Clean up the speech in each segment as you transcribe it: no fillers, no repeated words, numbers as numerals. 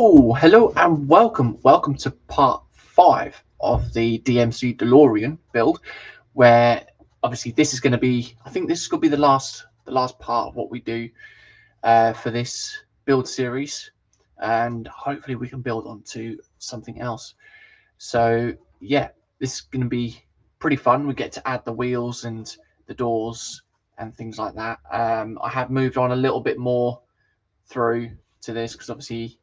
Hello and welcome to part 5 of the DMC Delorean build, where obviously this is going to be, I think this is going to be the last part of what we do for this build series, and hopefully we can build onto something else. So yeah, this is going to be pretty fun. We get to add the wheels and the doors and things like that. I have moved on a little bit more through to this because obviously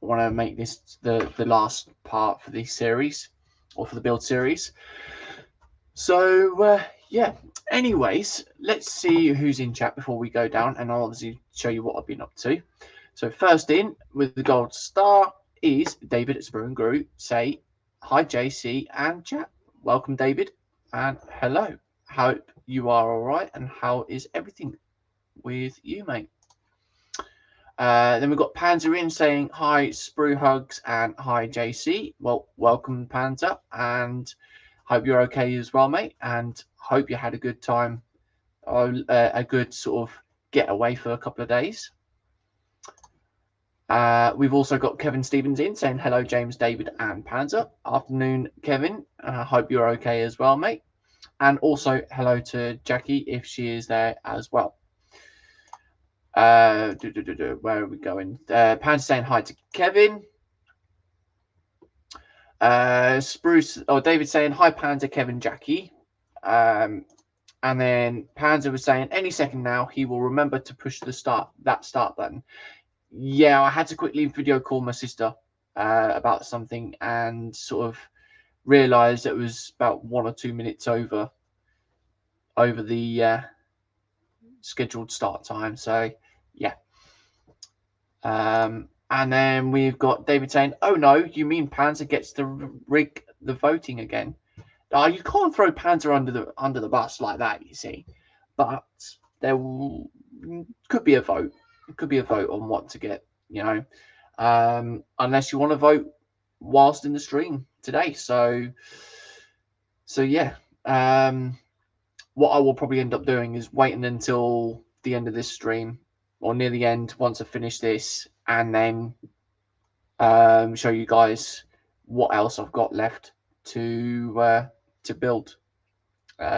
I want to make this the last part for the series or for the build series. So yeah. Anyways, let's see who's in chat before we go down, and I'll obviously show you what I've been up to. So first in with the gold star is David at Spur and Gru. Say hi, JC and chat. Welcome, David, and hello. Hope you are all right, and how is everything with you, mate? Then we've got Panzer in saying hi, Sprue Hugs, and hi, JC. Well, welcome, Panzer, and hope you're okay as well, mate. And hope you had a good time, a good sort of getaway for a couple of days. We've also got Kevin Stevens in saying hello, James, David, and Panzer. Afternoon, Kevin. Hope you're okay as well, mate. And also hello to Jackie if she is there as well. Where are we going? Panzer saying hi to Kevin. Spruce or David saying hi, Panzer, Kevin, Jackie. And then Panzer was saying any second now he will remember to push the start button. Yeah, I had to quickly video call my sister about something and sort of realized it was about 1 or 2 minutes over the scheduled start time. So yeah. And then we've got David saying, oh no, you mean Panzer gets to rig the voting again? You can't throw Panzer under the bus like that, you see. But there could be a vote. It could be a vote on what to get, unless you want to vote whilst in the stream today. So yeah. What I will probably end up doing is waiting until the end of this stream or near the end once I finish this, and then show you guys what else I've got left to build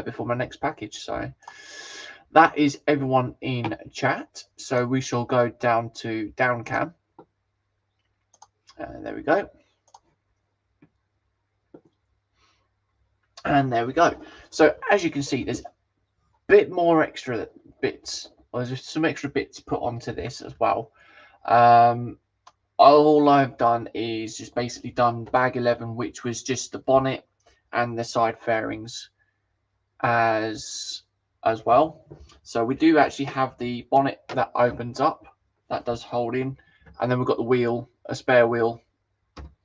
before my next package. So that is everyone in chat. So we shall go down to down cam. There we go. And there we go. So as you can see, there's a bit more extra bits. Well, there's some extra bits put onto this as well. All I've done is just basically done bag 11, which was just the bonnet and the side fairings as well. So we do actually have the bonnet that opens up, that does hold in, and then we've got the wheel, a spare wheel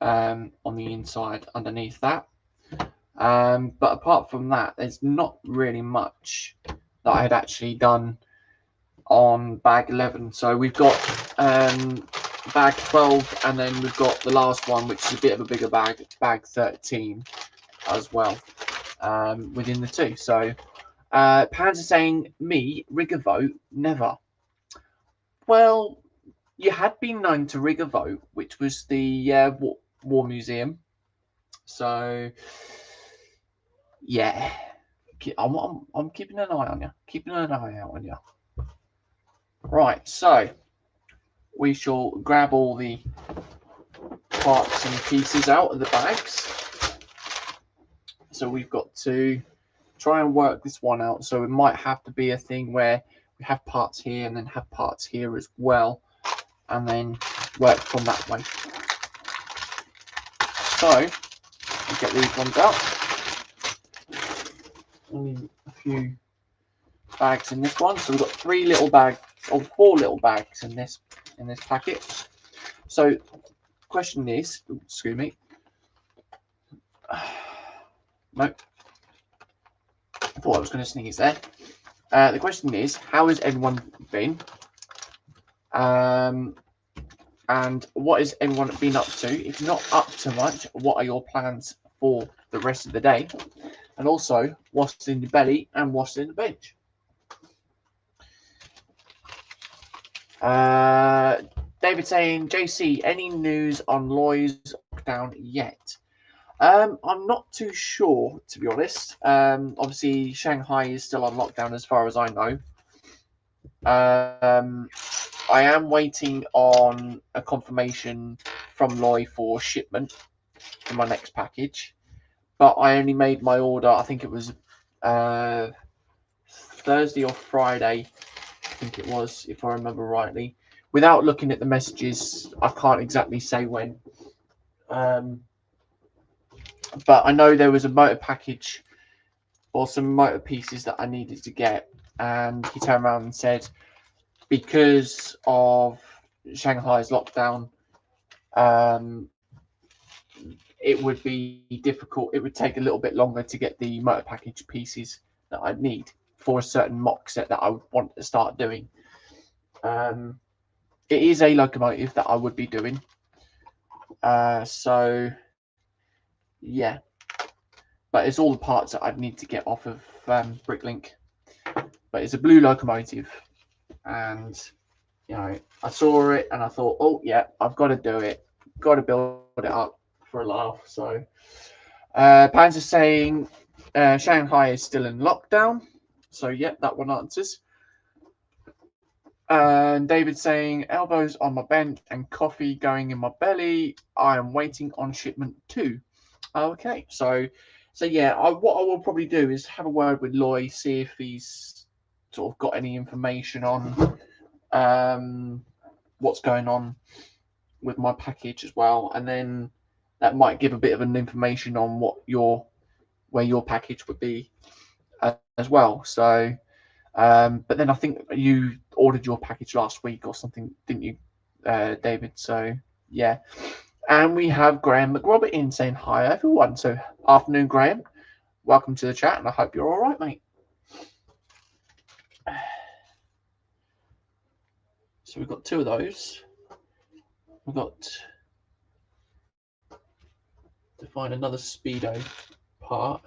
on the inside underneath that. But apart from that, there's not really much that I had actually done on bag 11. So we've got bag 12, and then we've got the last one, which is a bit of a bigger bag, bag 13 as well, within the two. So Panzer saying, me, rig a vote, never. Well, you had been known to rig a vote, which was the War Museum. So yeah, I'm keeping an eye on you. Keeping an eye out on you. Right, so we shall grab all the parts and pieces out of the bags. So we've got to try and work this one out. So it might have to be a thing where we have parts here and then have parts here as well, and then work from that way. So we'll get these ones out. Only a few bags in this one. So we've got 3 little bags, or 4 little bags in this packet. So question is, excuse me. Nope. I thought I was going to sneeze there. The question is, how has everyone been? And what has everyone been up to? If not up to much, what are your plans for the rest of the day? And also, what's in the belly and what's in the bench? David saying, JC, any news on Loy's lockdown yet? I'm not too sure, to be honest. Obviously, Shanghai is still on lockdown as far as I know. I am waiting on a confirmation from Loy for shipment for my next package, but I only made my order, I think it was Thursday or Friday, I think it was, if I remember rightly. Without looking at the messages, I can't exactly say when. But I know there was a motor package or some motor pieces that I needed to get, and he turned around and said, because of Shanghai's lockdown, it would be difficult. It would take a little bit longer to get the motor package pieces that I'd need for a certain mock set that I would want to start doing. It is a locomotive that I would be doing. So, yeah. But it's all the parts that I'd need to get off of Bricklink. But it's a blue locomotive. And, you know, I saw it and I thought, oh, yeah, I've got to do it. Got to build it up for a laugh. So, Pans is saying Shanghai is still in lockdown. So, yeah, that one answers. And David saying, elbows on my bench and coffee going in my belly. I am waiting on shipment too. Okay, so yeah, what I will probably do is have a word with Loy, see if he's sort of got any information on what's going on with my package as well, and then that might give a bit of an information on where your package would be as well. So. But then I think you ordered your package last week or something, didn't you, David? So, yeah. And we have Graham McRobert in saying hi, everyone. So, afternoon, Graham. Welcome to the chat, and I hope you're all right, mate. So, we've got two of those. We've got to find another Speedo part.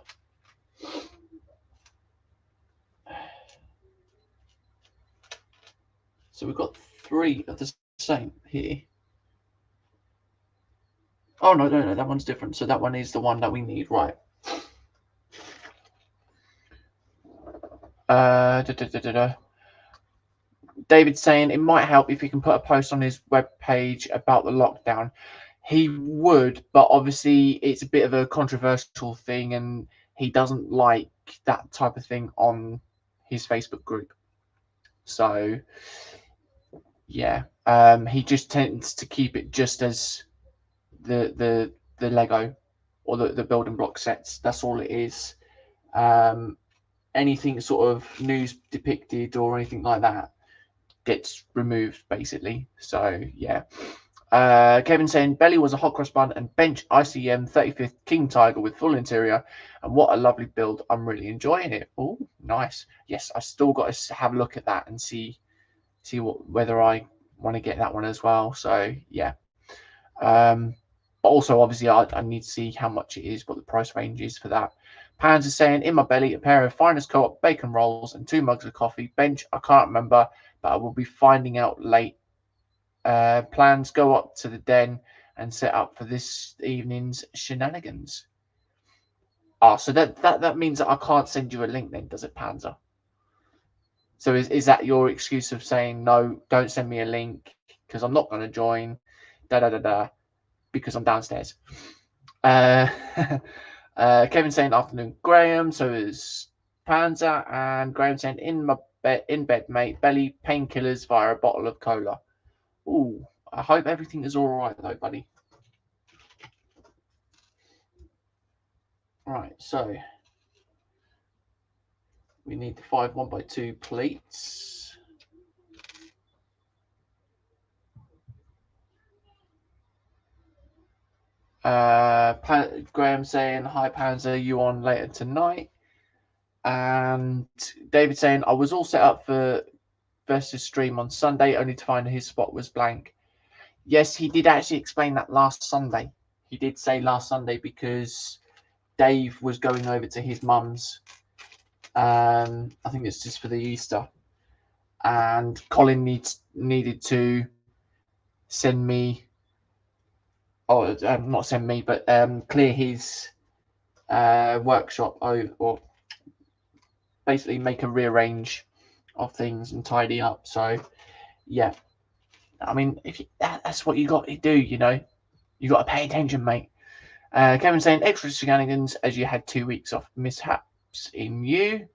So we've got three of the same here. Oh, no, that one's different. So that one is the one that we need, right. David's saying it might help if he can put a post on his webpage about the lockdown. He would, but obviously it's a bit of a controversial thing and he doesn't like that type of thing on his Facebook group. So, yeah, he just tends to keep it just as the Lego or the building block sets. That's all it is. Anything sort of news depicted or anything like that gets removed, basically. So, yeah. Kevin saying belly was a hot cross bun and bench ICM 35th King Tiger with full interior, and what a lovely build. I'm really enjoying it. Oh, nice. Yes, I still got to have a look at that and see whether I want to get that one as well. So, yeah. But also, obviously, I need to see how much it is, what the price range is for that. Pans is saying, in my belly, a pair of Finest Co-op bacon rolls and 2 mugs of coffee. Bench, I can't remember, but I will be finding out late. Plans go up to the den and set up for this evening's shenanigans. Oh, so that means that I can't send you a link then, does it, Panzer? So is that your excuse of saying, no, don't send me a link because I'm not going to join, because I'm downstairs? Kevin saying, afternoon, Graham. So is Panzer, and Graham saying, in bed, mate, belly painkillers via a bottle of cola. Ooh, I hope everything is all right though, buddy. Right, so we need the 5 1x2 plates. Graham saying, hi Panzer, you on later tonight? And David saying, I was all set up for versus stream on Sunday, only to find his spot was blank. Yes, he did actually explain that last Sunday. He did say last Sunday because Dave was going over to his mum's. I think it's just for the Easter. And Colin needed to send me, or not send me, but clear his workshop over, or basically make a rearrange of things and tidy up. So yeah, I mean, if you, that's what you got to do, you know, you got to pay attention, mate. Kevin saying extra shenanigans as you had 2 weeks off mishaps in you.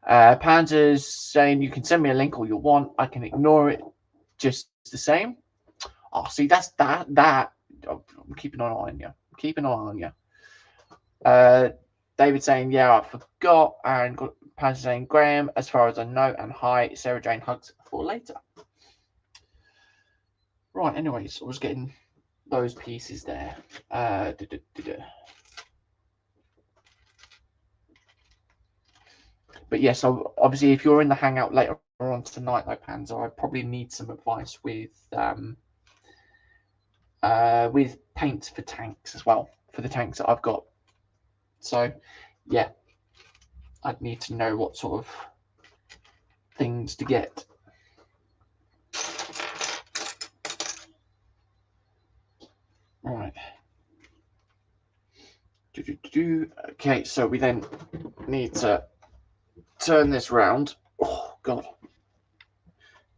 Panzer's saying you can send me a link all you want. I can ignore it just the same. Oh, see, that's that. I'm keeping an eye on you. I'm keeping an eye on you. David saying, yeah, I forgot. And Panzer saying, Graham, as far as I know, and hi, Sarah Jane hugs for later. Right, anyways, I was getting those pieces there. But yeah, so obviously, if you're in the hangout later on tonight, though, Panzer, I probably need some advice with paints for tanks as well, for the tanks that I've got. So yeah, I'd need to know what sort of things to get. Right. Okay, so we then need to turn this round. Oh god,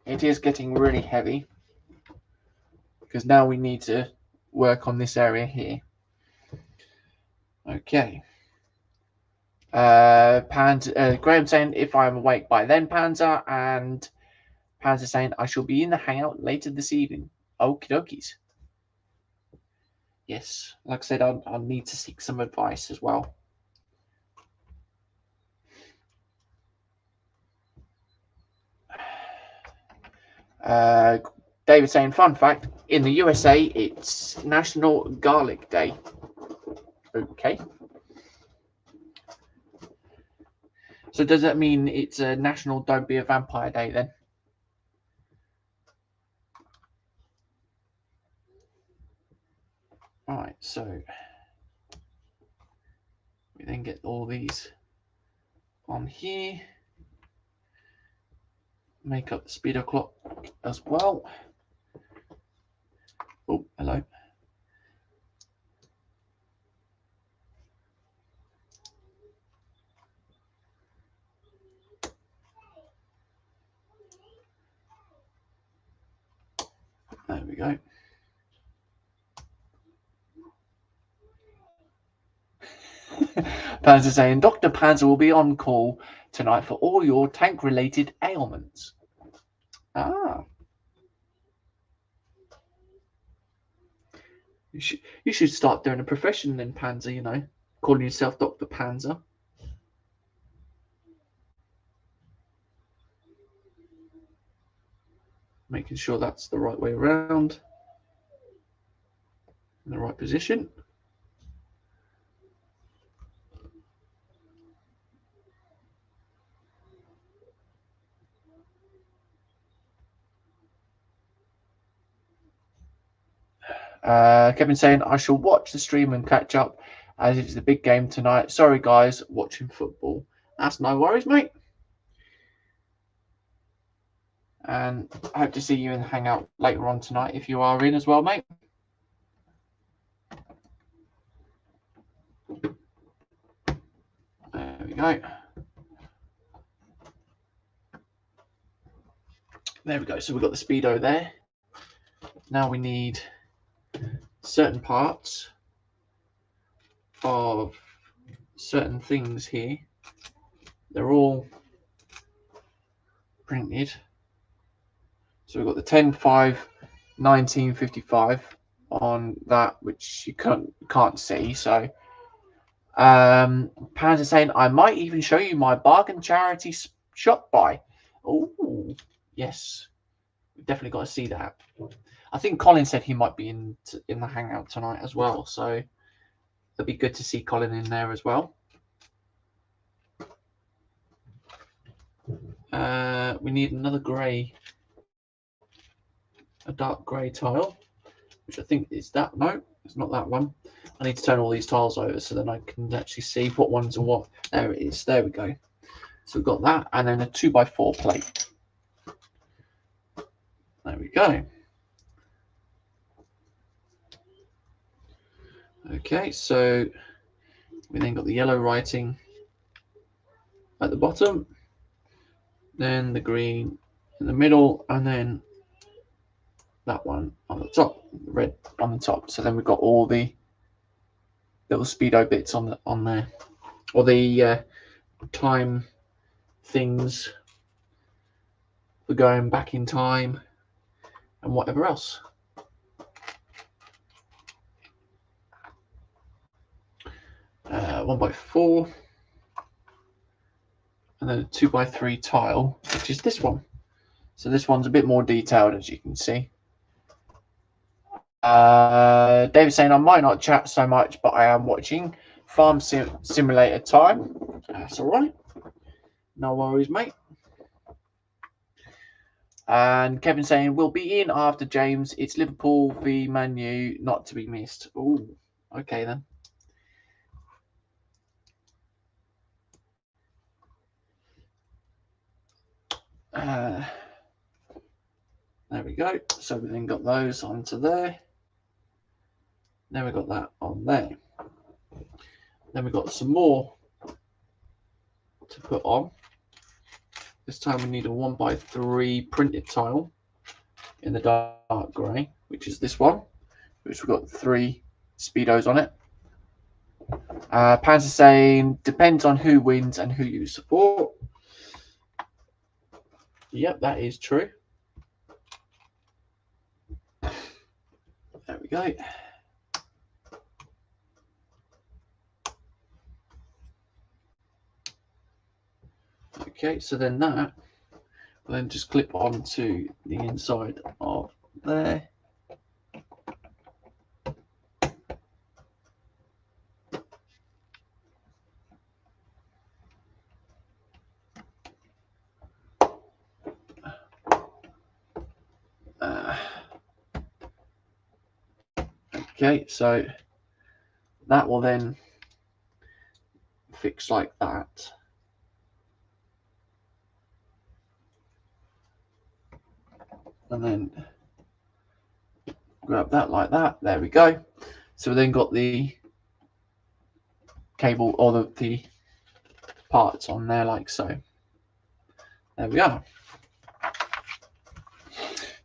it is getting really heavy because now we need to work on this area here. Okay. Graham saying if I'm awake by then, Panzer, and Panzer saying I shall be in the hangout later this evening. Okie dokies. Yes, like I said, I'll need to seek some advice as well. David saying, fun fact, in the USA, it's National Garlic Day. Okay. So does that mean it's a National Don't Be a Vampire Day then? Alright, so we then get all these on here. Make up the speedo clock as well. Oh, hello. There we go. Panzer saying, Dr. Panzer will be on call tonight for all your tank-related ailments. Ah. You should start doing a profession then, Panzer, you know, calling yourself Dr. Panzer. Making sure that's the right way around. In the right position. Kevin saying, I shall watch the stream and catch up as it's the big game tonight. Sorry, guys, watching football. That's no worries, mate. And I hope to see you in the hangout later on tonight if you are in as well, mate. There we go. There we go. So we've got the speedo there. Now we need certain parts of certain things here. They're all printed. So we've got the 10/5/1955 on that, which you can't see. So Panzer saying I might even show you my bargain charity shop buy. Oh yes, we've definitely got to see that. I think Colin said he might be in the hangout tonight as well, so it'll be good to see Colin in there as well. We need another grey, a dark grey tile, which I think is that. No, it's not that one. I need to turn all these tiles over so then I can actually see what ones are what. There it is. There we go. So we've got that, and then a 2x4 plate. There we go. Okay, so we then got the yellow writing at the bottom, then the green in the middle, and then that one on the top, red on the top. So then we've got all the little speedo bits on there, or the time things for going back in time and whatever else. One by four, and then a 2x3 tile, which is this one. So this one's a bit more detailed, as you can see. David's saying I might not chat so much, but I am watching Farm Simulator time. That's all right. No worries, mate. And Kevin saying we'll be in after James. It's Liverpool v Man U, not to be missed. Oh, okay then. There we go. So we then got those onto there. Then we got that on there. Then we got some more to put on. This time we need a 1x3 printed tile in the dark grey, which is this one, which we've got 3 speedos on it. Panzer saying depends on who wins and who you support. Yep, that is true. There we go. Okay, so then that will then just clip onto the inside of there. Okay, so that will then fix like that. And then grab that like that. There we go. So we then got the cable or the parts on there like so. There we are.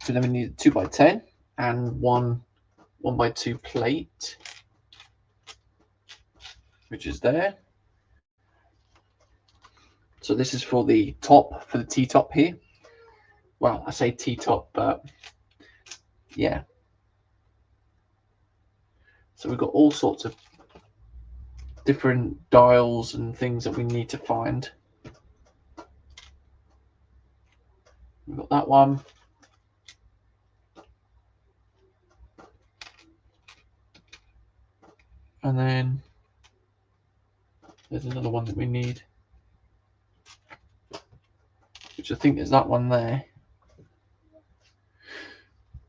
So then we need a 2x10 and one 1x2 plate, which is there. So this is for the top, for the T-top here. Well, I say T-top, but yeah. So we've got all sorts of different dials and things that we need to find. We've got that one. And then there's another one that we need, which I think is that one there,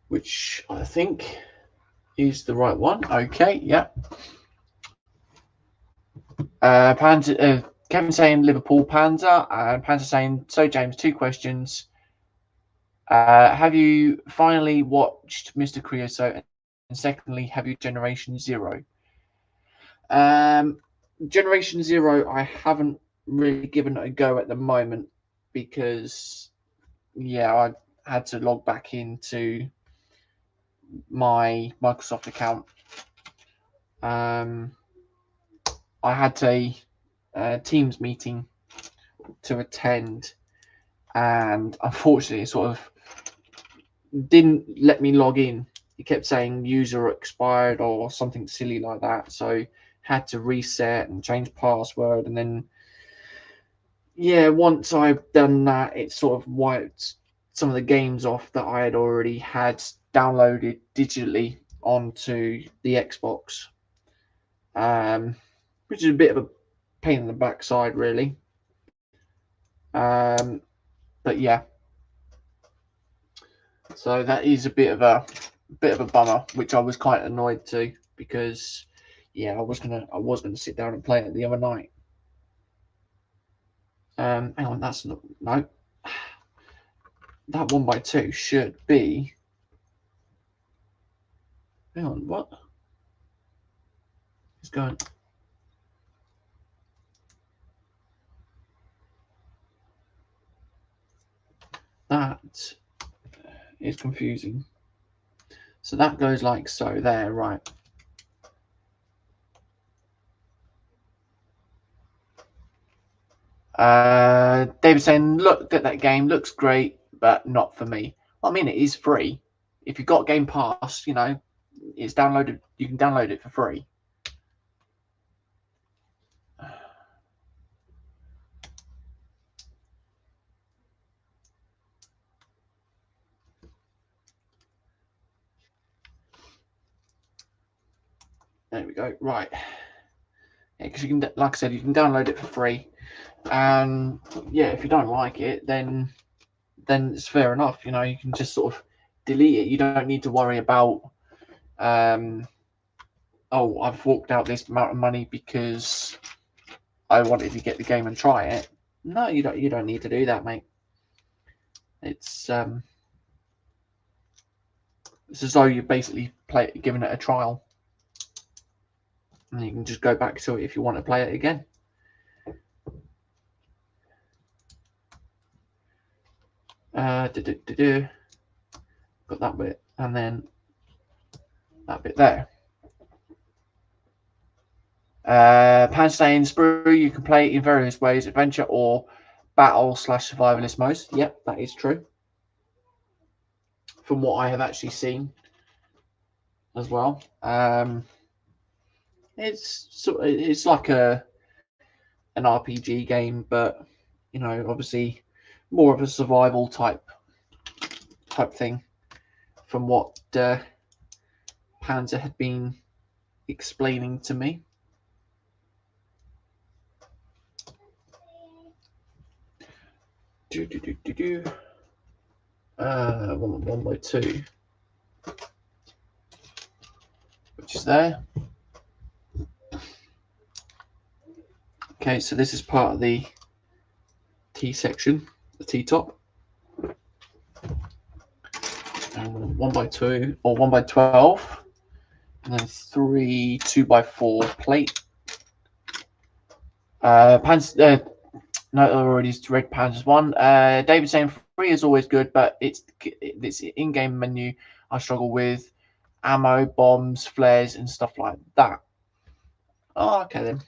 which I think is the right one. Okay, yeah. Kevin saying Liverpool Panzer, and Panzer saying, so James, 2 questions. Have you finally watched Mr. Creosote? And secondly, have you Generation Zero? Generation Zero, I haven't really given it a go at the moment because, yeah, I had to log back into my Microsoft account. I had a Teams meeting to attend, and unfortunately, it sort of didn't let me log in. It kept saying user expired or something silly like that, so had to reset and change password. And then, yeah, once I've done that, it sort of wiped some of the games off that I had already had downloaded digitally onto the Xbox, which is a bit of a pain in the backside, really. But yeah, so that is a bit of a bummer, which I was quite annoyed to, because yeah, I was gonna sit down and play it the other night. Hang on, that's not no. That 1x2 should be. Hang on, what? Let's go. That is confusing. So that goes like so there, right? David saying, looked at that game, looks great, but not for me. Well, I mean, it is free. If you've got Game Pass, you know, it's downloaded. You can download it for free. There we go. Right. Because you can, like I said, you can download it for free. And yeah, if you don't like it, then it's fair enough. You know, you can just sort of delete it. You don't need to worry about oh, I've forked out this amount of money because I wanted to get the game and try it. No, you don't need to do that, mate. It's as though you're basically giving it a trial, and you can just go back to it if you want to play it again. Got that bit, and then that bit there. Pan saying, Sprue, you can play it in various ways, adventure or battle/survivalist modes. Yep, that is true. From what I have actually seen as well. It's like an RPG game, but you know, obviously more of a survival type thing from what Panzer had been explaining to me. One by two, which is there. Okay, so this is part of the T section, the T top. And 1 by 2 or 1 by 12, and then 3 2x4 plate. No, already red Panzers 1. David saying 3 is always good, but it's in-game menu I struggle with. Ammo, bombs, flares, and stuff like that. Oh, okay then.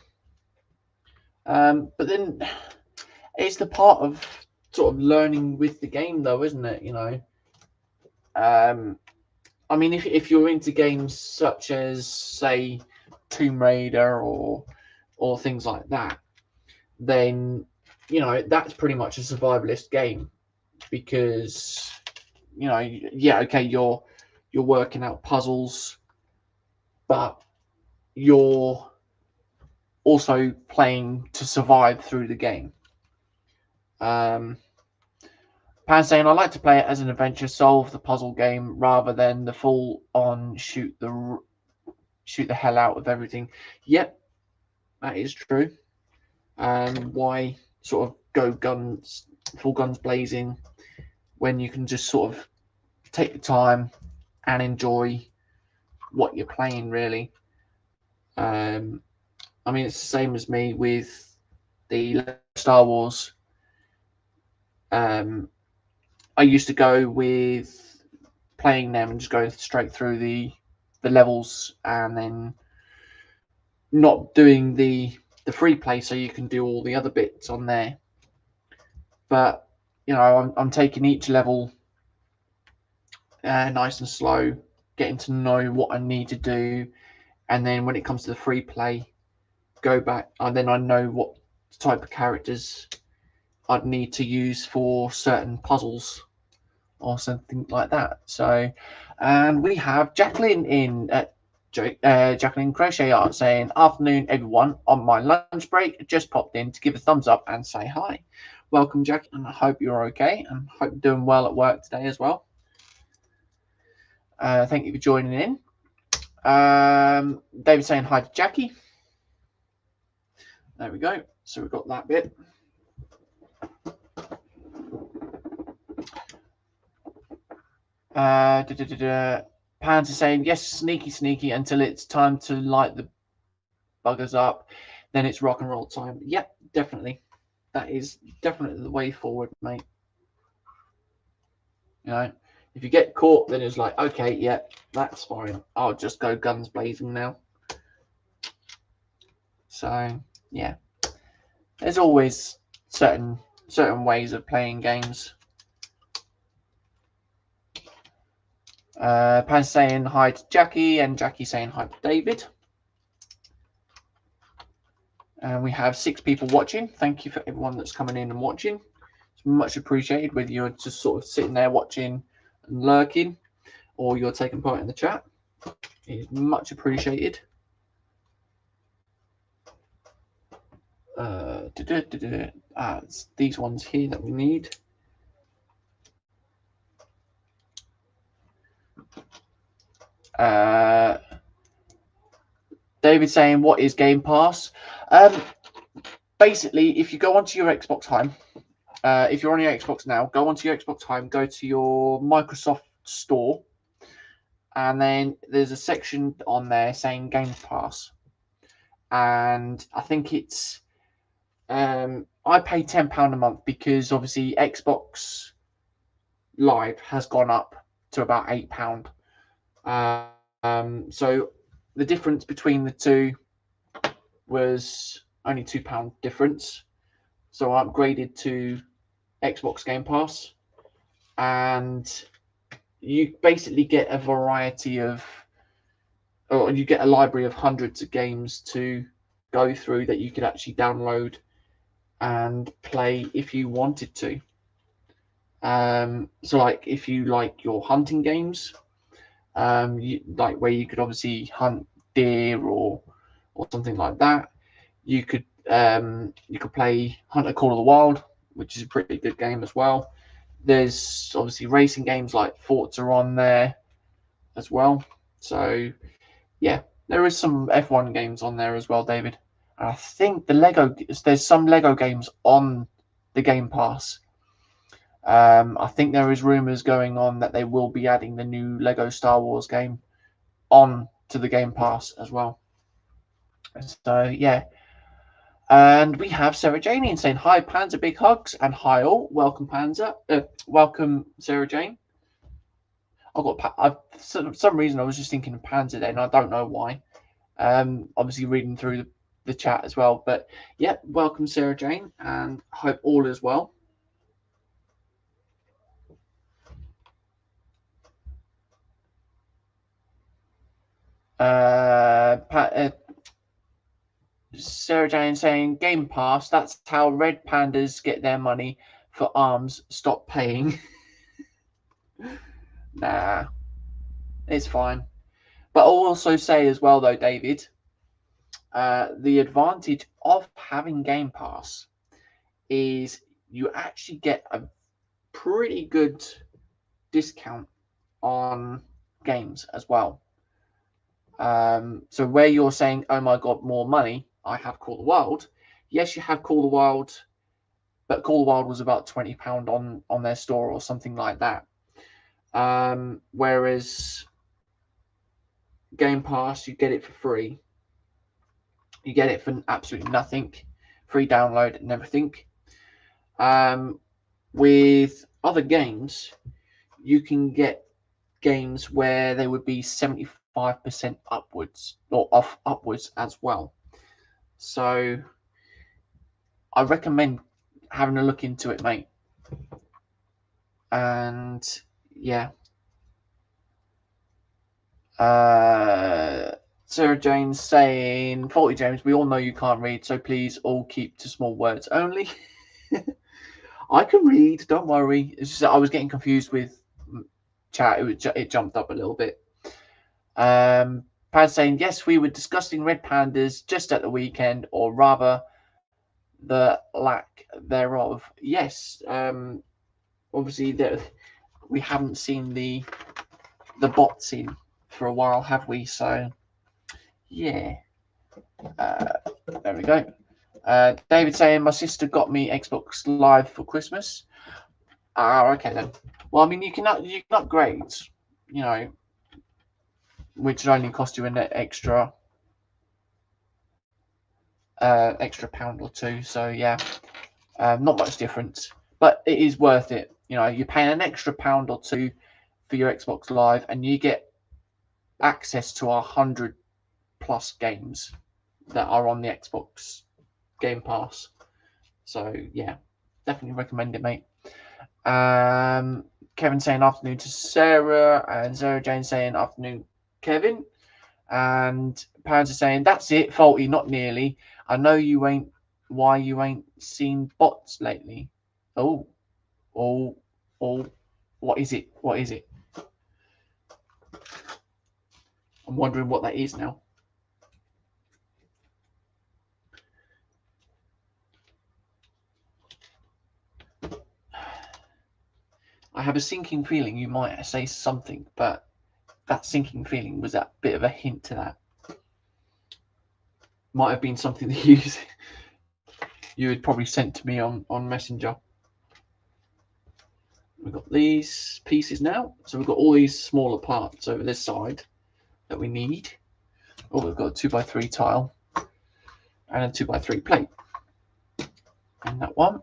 But then it's the part of sort of learning with the game, though, isn't it? You know. I mean, if you're into games such as, say, Tomb Raider or things like that, then you know that's pretty much a survivalist game because you know, yeah, okay, you're working out puzzles, but you're also playing to survive through the game. Pan saying, I like to play it as an adventure, solve the puzzle game rather than the full on shoot the hell out of everything. Yep, that is true. Why sort of go full guns blazing when you can just sort of take the time and enjoy what you're playing, really. I mean, it's the same as me with the Star Wars. I used to go with playing them and just going straight through the levels and then not doing the free play so you can do all the other bits on there. But you know, I'm taking each level nice and slow, getting to know what I need to do, and then when it comes to the free play, go back and then I know what type of characters I'd need to use for certain puzzles or something like that. So, and we have Jacqueline in Jacqueline Crochet Art saying, afternoon everyone, on my lunch break, just popped in to give a thumbs up and say hi. Welcome, Jack, and I hope you're okay and hope you're doing well at work today as well. Thank you for joining in. David saying hi to Jackie. There we go. So we've got that bit. Pans is saying, yes, sneaky until it's time to light the buggers up, then it's rock and roll time. Yep, definitely. That is definitely the way forward, mate. You know, if you get caught, then it's like, okay, yeah, that's fine. I'll just go guns blazing now. So yeah, there's always certain ways of playing games. Pan saying hi to Jackie, and Jackie saying hi to David. And we have 6 people watching. Thank you for everyone that's coming in and watching. It's much appreciated, whether you're just sort of sitting there watching and lurking, or you're taking part in the chat. It is much appreciated. It's these ones here that we need. David saying, what is Game Pass? Basically, if you go onto your Xbox Home, if you're on your Xbox now, go onto your Xbox Home, go to your Microsoft Store, and then there's a section on there saying Game Pass. And I think it's, I pay £10 a month because obviously Xbox Live has gone up to about £8. So the difference between the two was only £2 difference. So I upgraded to Xbox Game Pass, and you basically get a variety of, or you get a library of hundreds of games to go through that you could actually download and play if you wanted to. So like if you like your hunting games, like where you could obviously hunt deer or something like that, you could play Hunter Call of the Wild, which is a pretty good game as well. There's obviously racing games like Forza on there as well. So yeah, there is some F1 games on there as well, David. And I think there's some Lego games on the Game Pass. I think there is rumors going on that they will be adding the new Lego Star Wars game on to the Game Pass as well. So yeah. And we have Sarah Jane saying, hi, Panzer, big hugs, and hi all. Welcome, Panzer. Welcome, Sarah Jane. For some reason I was just thinking of Panzer then. I don't know why. Obviously reading through the chat as well. But yeah, welcome, Sarah Jane, and hope all is well. Sarah Jane saying, Game Pass, that's how red pandas get their money for arms. Stop paying. Nah, it's fine. But I'll also say as well, though, David, the advantage of having Game Pass is you actually get a pretty good discount on games as well. So where you're saying, oh my God, more money, I have Call of the Wild. Yes, you have Call of the Wild, but Call of the Wild was about £20 on their store or something like that. Whereas Game Pass, you get it for free. You get it for absolutely nothing, free download and everything. With other games, you can get games where they would be 75% upwards or off upwards as well. So I recommend having a look into it, mate. And yeah. Sarah Jane's saying, Faulty James, we all know you can't read, so please all keep to small words only. I can read, don't worry. It's just I was getting confused with chat. It jumped up a little bit. Pad saying, yes, we were discussing red pandas just at the weekend, or rather the lack thereof. Yes, obviously we haven't seen the bots in for a while, have we? So yeah, there we go. David saying, my sister got me Xbox Live for Christmas. Okay then. Well, I mean, you can upgrade, you know, which would only cost you an extra extra pound or two. So yeah, not much difference, but it is worth it. You know, you're paying an extra pound or two for your Xbox Live, and you get access to 100+ games that are on the Xbox Game Pass. So yeah, definitely recommend it, mate. Kevin saying afternoon to Sarah, and Sarah Jane saying afternoon, Kevin. And parents are saying that's it, faulty, not nearly. I know you ain't. Why you ain't seen bots lately? Oh, oh, oh. What is it? What is it? I'm wondering what that is now. I have a sinking feeling you might say something, but that sinking feeling was a bit of a hint to that. Might have been something that you had probably sent to me on Messenger. We've got these pieces now. So we've got all these smaller parts over this side that we need. Oh, we've got a 2x3 tile and a 2x3 plate. And that one.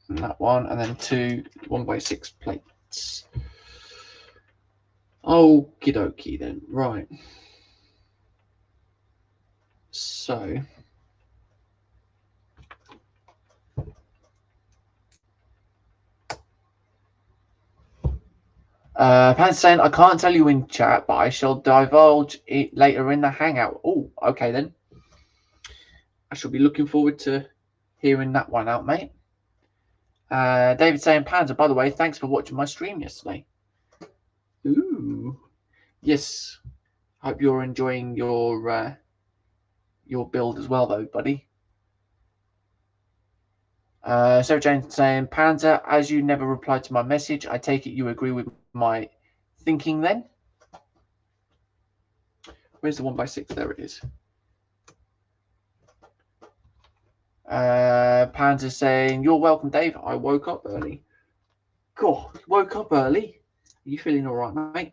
And that one. And then two 1x6 plates. Okie dokie then. Right. So Pan's saying, I can't tell you in chat, but I shall divulge it later in the hangout. Oh, okay then. I shall be looking forward to hearing that one out, mate. David saying, Panzer, by the way, thanks for watching my stream yesterday. Ooh. Yes. Hope you're enjoying your build as well, though, buddy. Sarah Jane saying, Panzer, as you never replied to my message, I take it you agree with my thinking then? Where's the 1x6? There it is. Panzer saying, you're welcome, Dave. I woke up early. Cool. Woke up early. Are you feeling all right, mate?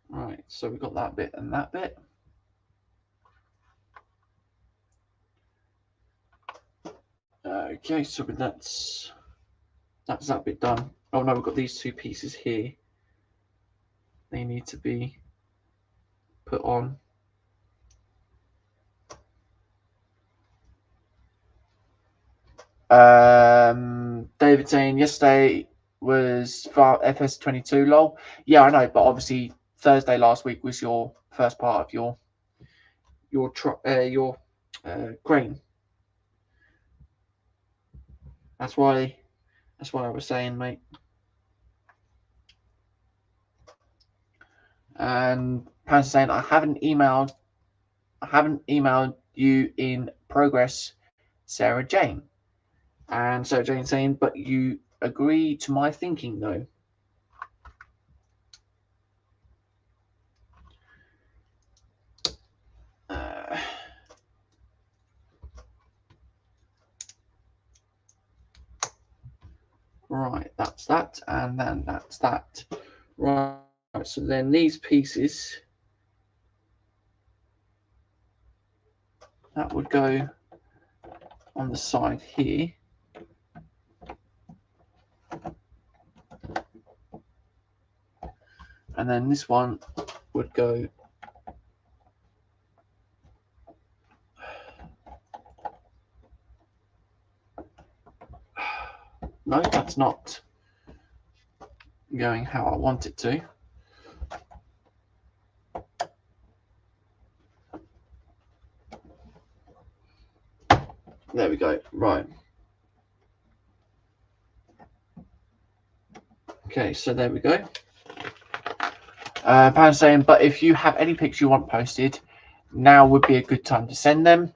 Right, so we've got that bit and that bit. Okay, so that's that bit done. Oh no, we've got these two pieces here. They need to be put on. David saying yesterday was FS22 lol. Yeah, I know, but obviously Thursday last week was your first part of your crane. That's why I was saying, mate. And Pan's saying I haven't emailed you in progress, Sarah Jane. And Sarah Jane saying, but you agree to my thinking though. Right, that's that, and then that's that. Right, so then these pieces, that would go on the side here. And then this one would go no, that's not going how I want it to. There we go. Right. Okay, so there we go. Pan saying, but if you have any pics you want posted, now would be a good time to send them.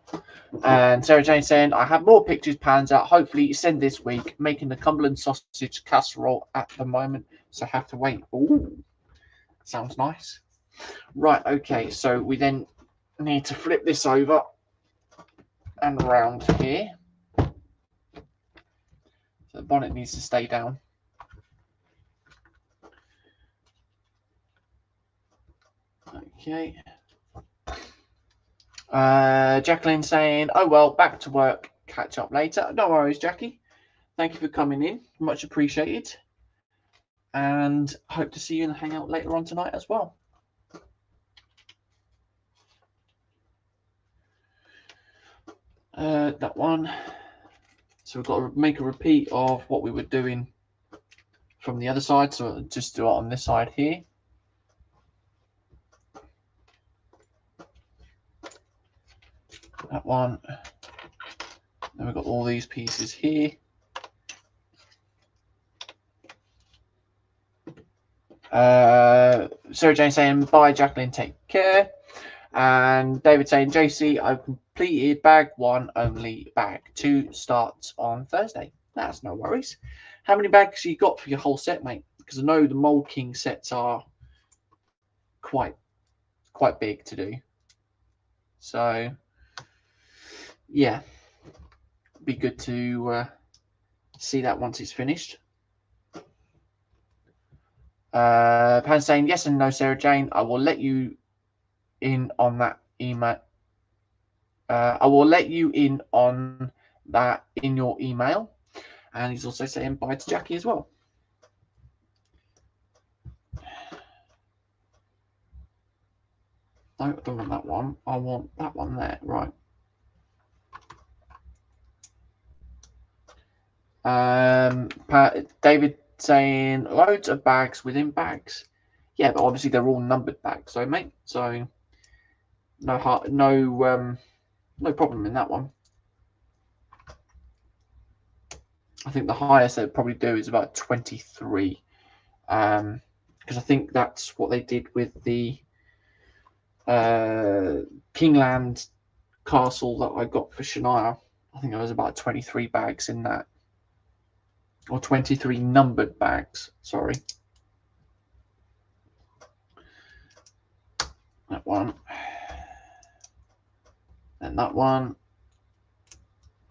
And Sarah Jane saying, I have more pictures, Panzer. Hopefully send this week. Making the Cumberland sausage casserole at the moment, so have to wait. Ooh, sounds nice. Right, okay, so we then need to flip this over and around here. So the bonnet needs to stay down. Okay. Jacqueline saying, oh well, back to work, catch up later. No worries, Jackie. Thank you for coming in, much appreciated. And hope to see you in the hangout later on tonight as well. That one. So we've got to make a repeat of what we were doing from the other side. So I'll just do it on this side here. That one. Then we've got all these pieces here. Sarah Jane saying, bye, Jacqueline, take care. And David saying, JC, I've completed bag 1 only. Bag 2 starts on Thursday. That's no worries. How many bags you got for your whole set, mate? Because I know the Mold King sets are quite big to do. So, yeah. Be good to see that once it's finished. Pan saying, yes and no, Sarah Jane. I will let you in on that email. I will let you in on that in your email. And he's also saying bye to Jackie as well. No, I don't want that one. I want that one there. Right. David saying loads of bags within bags. Yeah, but obviously they're all numbered bags, so mate. So no problem in that one. I think the highest they'd probably do is about 23. Because I think that's what they did with the Kingland castle that I got for Shania. I think it was about 23 bags in that. Or 23 numbered bags, sorry. That one. And that one.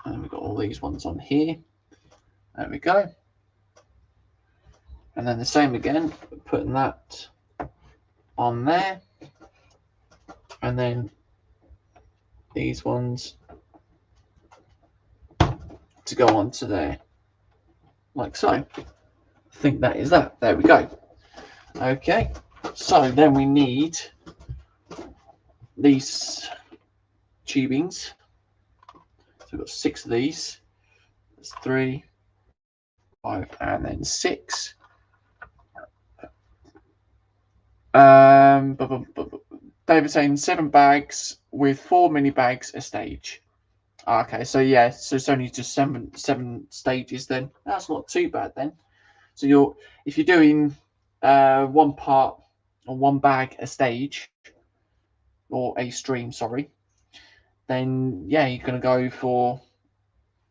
And we've got all these ones on here. There we go. And then the same again, putting that on there. And then these ones to go onto there. Like so. I think that is that. There we go. Okay. So then we need these tubings. So we've got 6 of these. That's 3, 5, and then 6. David saying 7 bags with 4 mini bags a stage. Okay, so yeah, so it's only just seven stages then. That's not too bad then. So if you're doing 1 part or 1 bag a stage or a stream, sorry, then yeah, you're gonna go for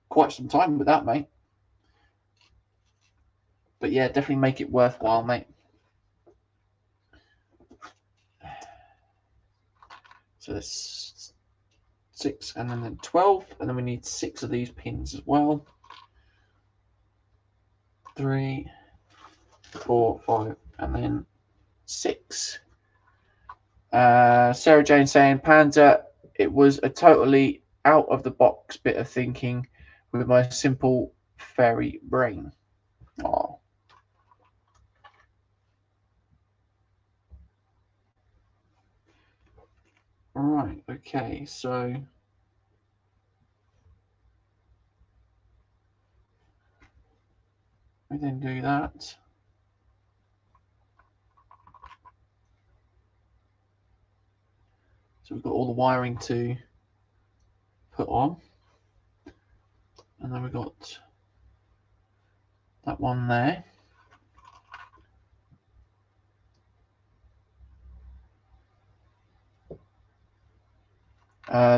quite some time with that, mate. But yeah, definitely make it worthwhile, mate. So there's 6 and then 12, and then we need 6 of these pins as well. 3, 4, 5, and then 6. Sarah Jane saying, Panda, it was a totally out of the box bit of thinking with my simple fairy brain. Oh. Right, okay, so we then do that. So we've got all the wiring to put on. And then we've got that one there.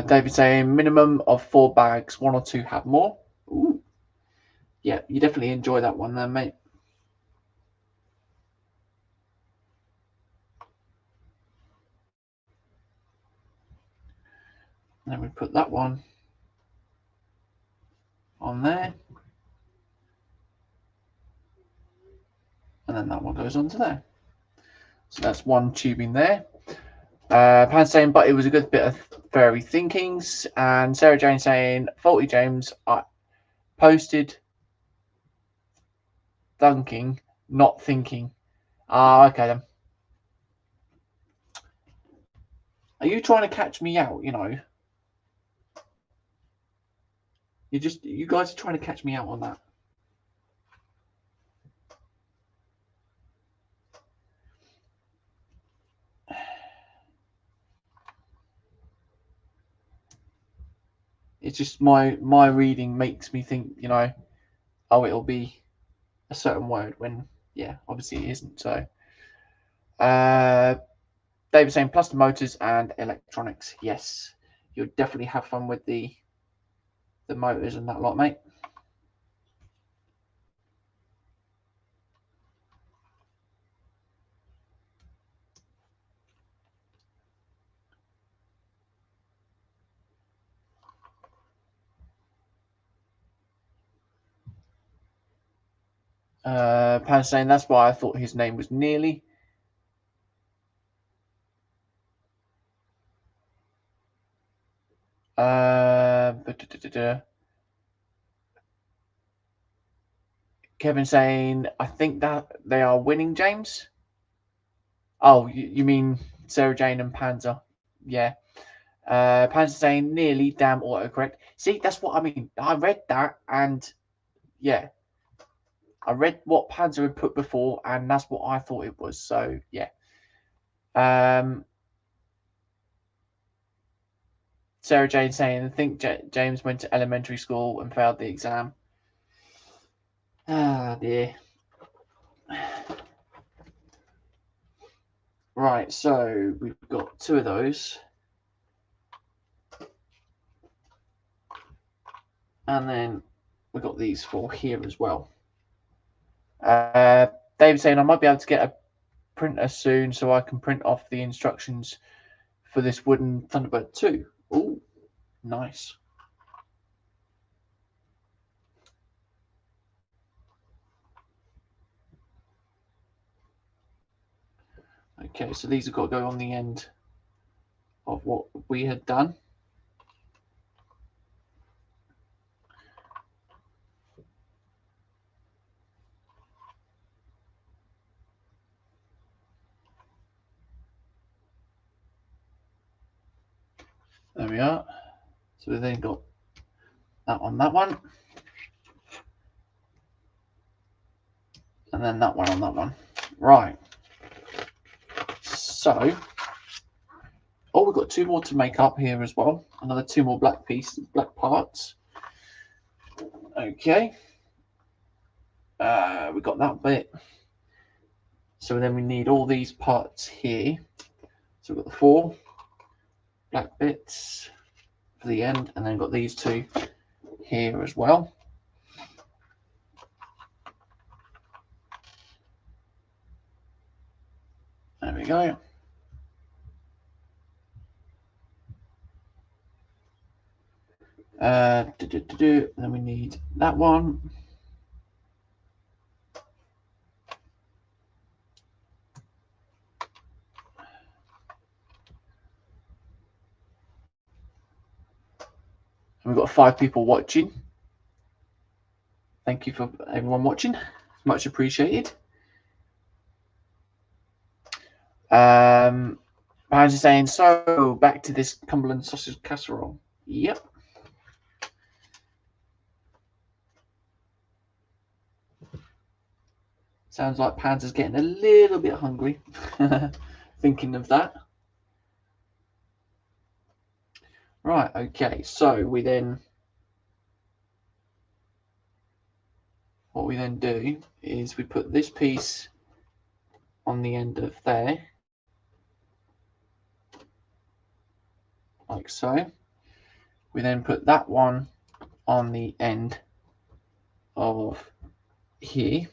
David saying minimum of 4 bags, 1 or 2 have more. Ooh. Yeah, you definitely enjoy that one there, mate. And then we put that one on there. And then that one goes onto there. So that's 1 tubing there. Pan saying, but it was a good bit of fairy thinkings. And Sarah Jane saying, faulty James, I posted dunking, not thinking. Ah, okay then. Are you trying to catch me out? You know, you guys are trying to catch me out on that. It's just my reading makes me think, you know, oh, it'll be a certain word when, yeah, obviously it isn't. So, David saying plus the motors and electronics. Yes, you'll definitely have fun with the motors and that lot, mate. Pan saying that's why I thought his name was Nearly. Kevin saying I think that they are winning, James. Oh, you mean Sarah Jane and Panzer? Yeah. Panzer saying nearly damn autocorrect. See, that's what I mean. I read that and yeah, I read what Panzer had put before, and that's what I thought it was. So yeah. Sarah Jane saying, I think James went to elementary school and failed the exam. Ah, dear. Right, so we've got two of those. And then we've got these four here as well. David saying, I might be able to get a printer soon so I can print off the instructions for this wooden Thunderbird 2. Ooh, nice. Okay, so these have got to go on the end of what we had done. There we are. So we've then got that one. And then that one on that one. Right. So, oh, we've got two more to make up here as well. Another two more black pieces, black parts. Okay. We got that bit. So then we need all these parts here. So we've got the four black bits for the end, and then we've got these two here as well. There we go. Then we need that one. And we've got 5 people watching. Thank you for everyone watching. It's much appreciated. Pounds is saying, so back to this Cumberland sausage casserole. Yep. Sounds like Panzer's getting a little bit hungry. Thinking of that. Right, okay, so what we then do is we put this piece on the end of there, like so. We then put that one on the end of here.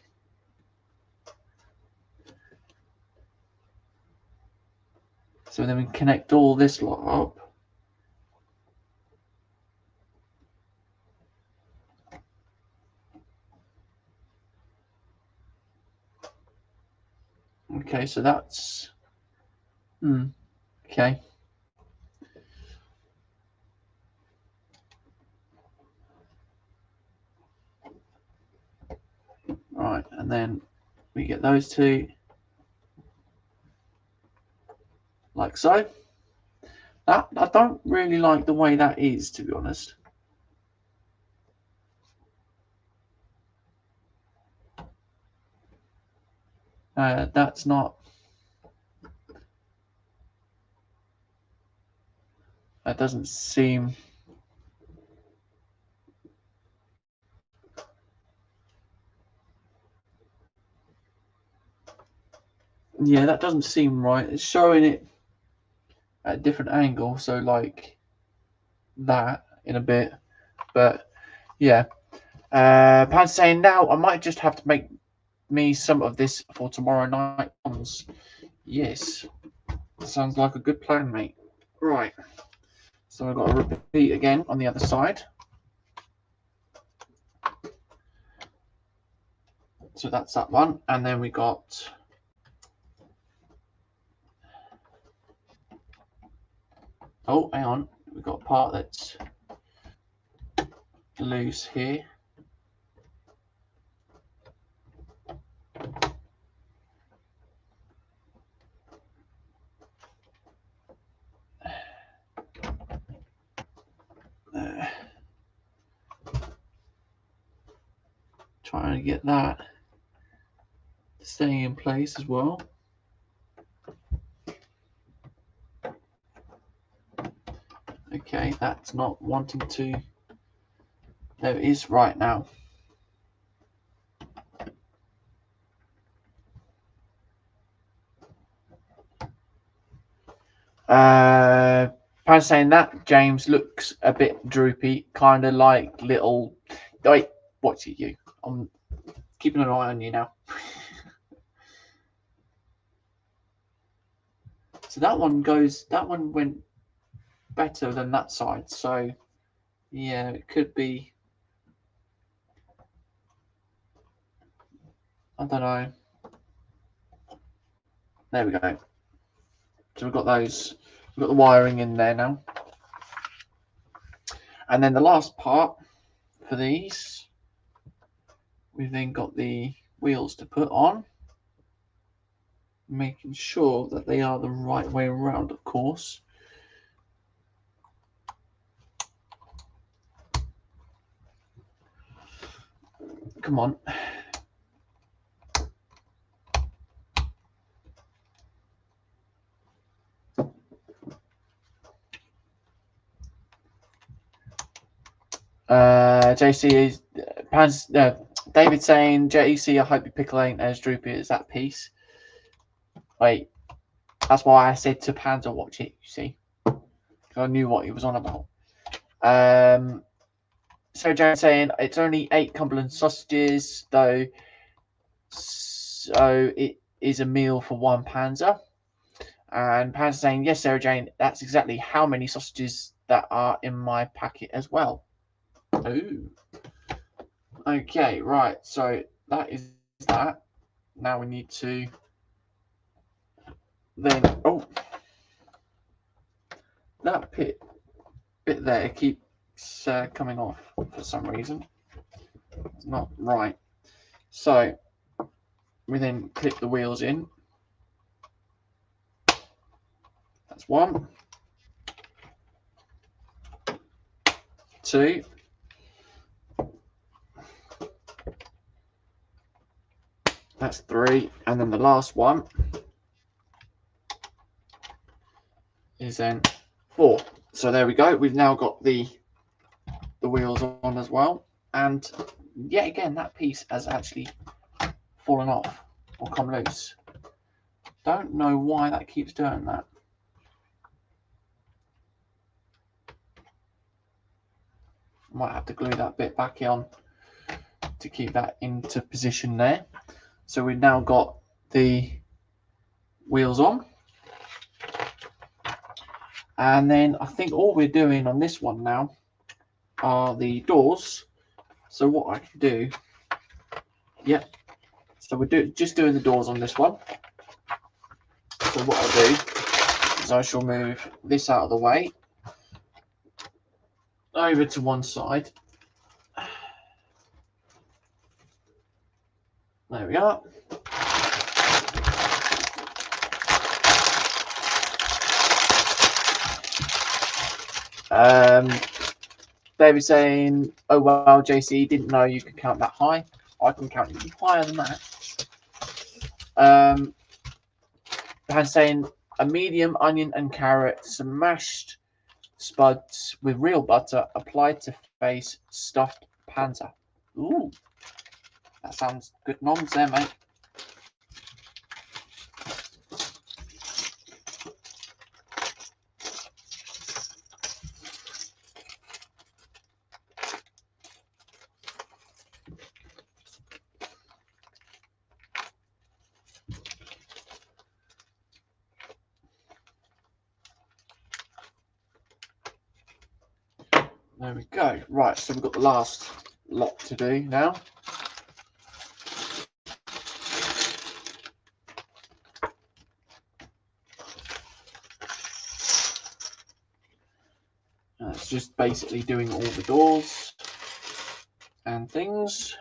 So then we connect all this lot up. Okay, so that's Okay. Right, and then we get those two like so. That I don't really like the way that is, to be honest. That's not. That doesn't seem. Yeah, that doesn't seem right. It's showing it at a different angle, so like that in a bit. But yeah, Pan's saying now I might just have to make me some of this for tomorrow night. Yes, sounds like a good plan, mate. Right, so I've got to repeat again on the other side. So that's that one, and then we got. Oh, hang on, we've got a part that's loose here. Trying to get that staying in place as well. Okay, that's not wanting to. There it is right now. Saying that James looks a bit droopy, kind of like little. Wait, what's it you? I'm keeping an eye on you now. So that one goes. That one went better than that side. So yeah, it could be. I don't know. There we go. So we've got those. We've got the wiring in there now. And then the last part for these, we've then got the wheels to put on, making sure that they are the right way around, of course. Come on. JC is David saying JC. I hope your pickle ain't as droopy as that piece. Wait, that's why I said to Pans to watch it. You see, I knew what he was on about. So James saying it's only 8 Cumberland sausages, though, so it is a meal for 1 Panzer. And Panzer saying yes, Sarah Jane. That's exactly how many sausages that are in my packet as well. Ooh. Okay, right. So that is that. Now we need to then that bit there keeps coming off for some reason. It's not right. So we then clip the wheels in. That's 1, 2. That's 3, and then the last one is then 4. So there we go. We've now got the wheels on as well, and yet again that piece has actually fallen off or come loose. Don't know why that keeps doing that. Might have to glue that bit back on to keep that into position there. So we've now got the wheels on, and then I think all we're doing on this one now are the doors. So what I can do, yep. So we're just doing the doors on this one. So what I'll do So I shall move this out of the way, over to one side. There we are. David saying, "Oh wow, JC, didn't know you could count that high. I can count even higher than that." And saying, "A medium onion and carrot, smashed spuds with real butter, applied to face, stuffed panza." Ooh, that sounds good noms there, mate. There we go. Right, so we've got the last lot to do now. It's just basically doing all the doors and things.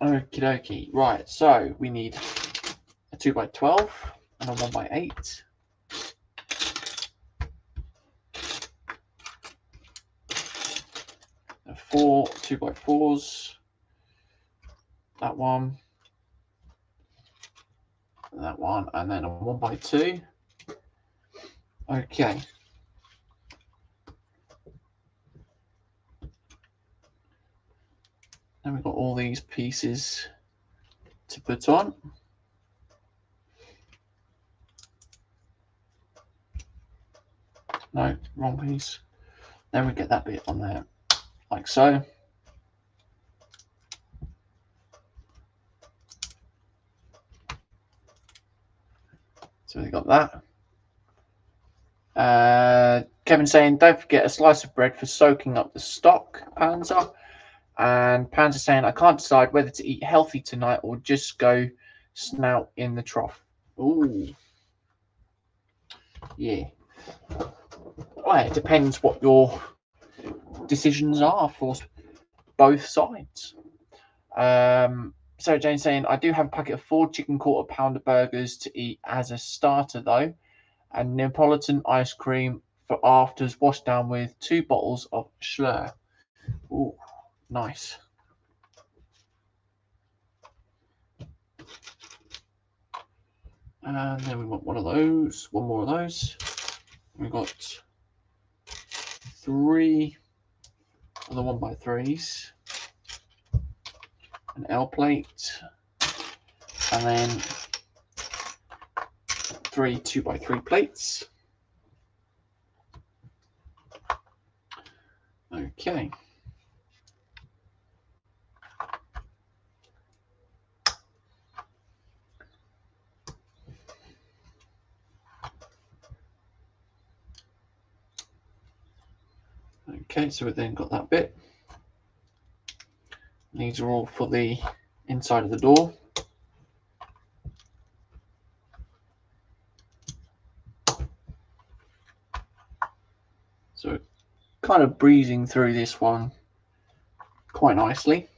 Okie dokie. Right, so we need a 2x12 and a 1x8. Four 2x4s. That one. That one. And then a 1x2. Okay. Then we've got all these pieces to put on. No, wrong piece. Then we get that bit on there, like so. So we got that. Kevin saying, "Don't forget a slice of bread for soaking up the stock, Panzer." And Panzer saying, "I can't decide whether to eat healthy tonight or just go snout in the trough." Ooh. Yeah. Well, it depends what your decisions are for both sides. Sarah Jane saying, "I do have a packet of 4 chicken quarter pounder burgers to eat as a starter though, and Neapolitan ice cream for afters, washed down with 2 bottles of Schlur." Ooh, nice. And then we want one more of those. We've got 3 of the 1x3s, an L plate, and then 3 2x3 plates. Okay. Okay, so we've then got that bit. These are all for the inside of the door. So kind of breezing through this one quite nicely,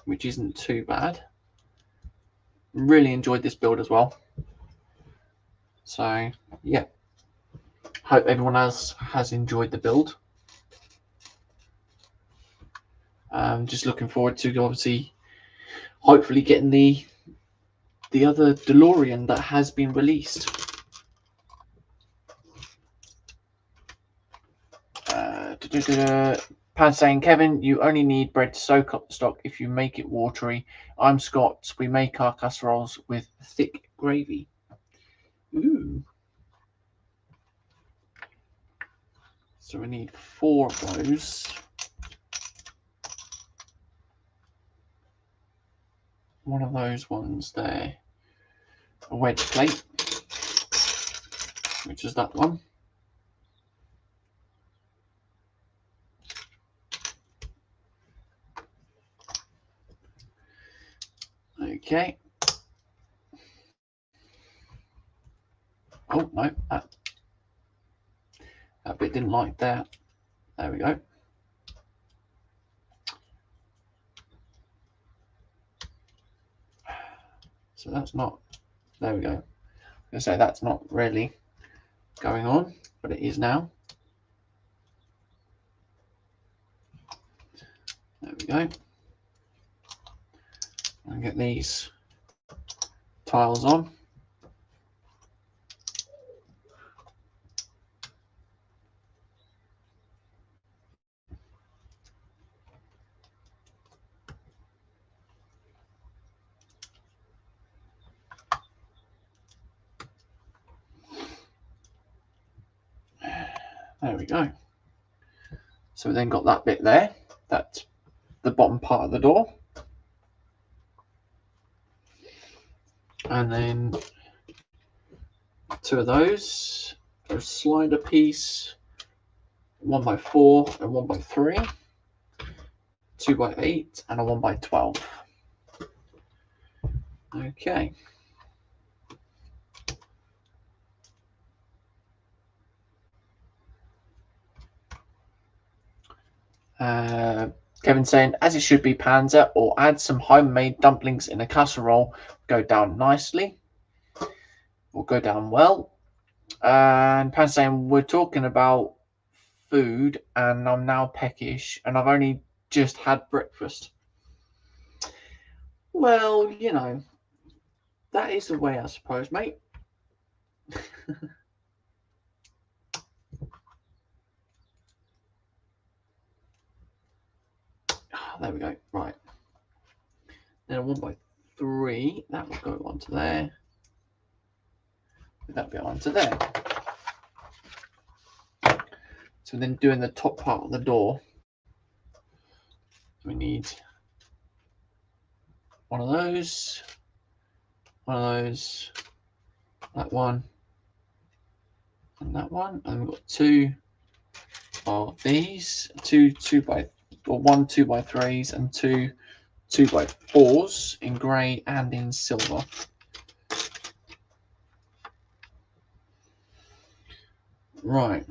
which isn't too bad. Really enjoyed this build as well. So yeah, hope everyone else has enjoyed the build. Just looking forward to obviously hopefully getting the other DeLorean that has been released. Pan saying, "Kevin, you only need bread to soak up the stock if you make it watery. I'm Scots. We make our casseroles with thick gravy." Ooh. So we need 4 of those. One of those ones there. A wedge plate, which is that one. Okay. Oh no, that bit didn't like that. There we go. So that's not, there we go. I was going to say that's not really going on, but it is now. There we go. And get these tiles on. There we go. So we then got that bit there. That's the bottom part of the door. And then two of those. A slider piece, 1x4 and 1x3, 2x8 and a 1x12. Okay. Kevin saying, as it should be, Panzer, or add some homemade dumplings in a casserole, go down nicely, or go down well. And Panzer saying, we're talking about food, and I'm now peckish, and I've only just had breakfast. Well, you know, that is the way, I suppose, mate. There we go. Right. Then a 1x3, that will go onto there. That'll go onto there. So then doing the top part of the door, we need one of those, that one, and that one. And we've got two of these, one 2x3s and two 2x4s in grey and in silver. Right.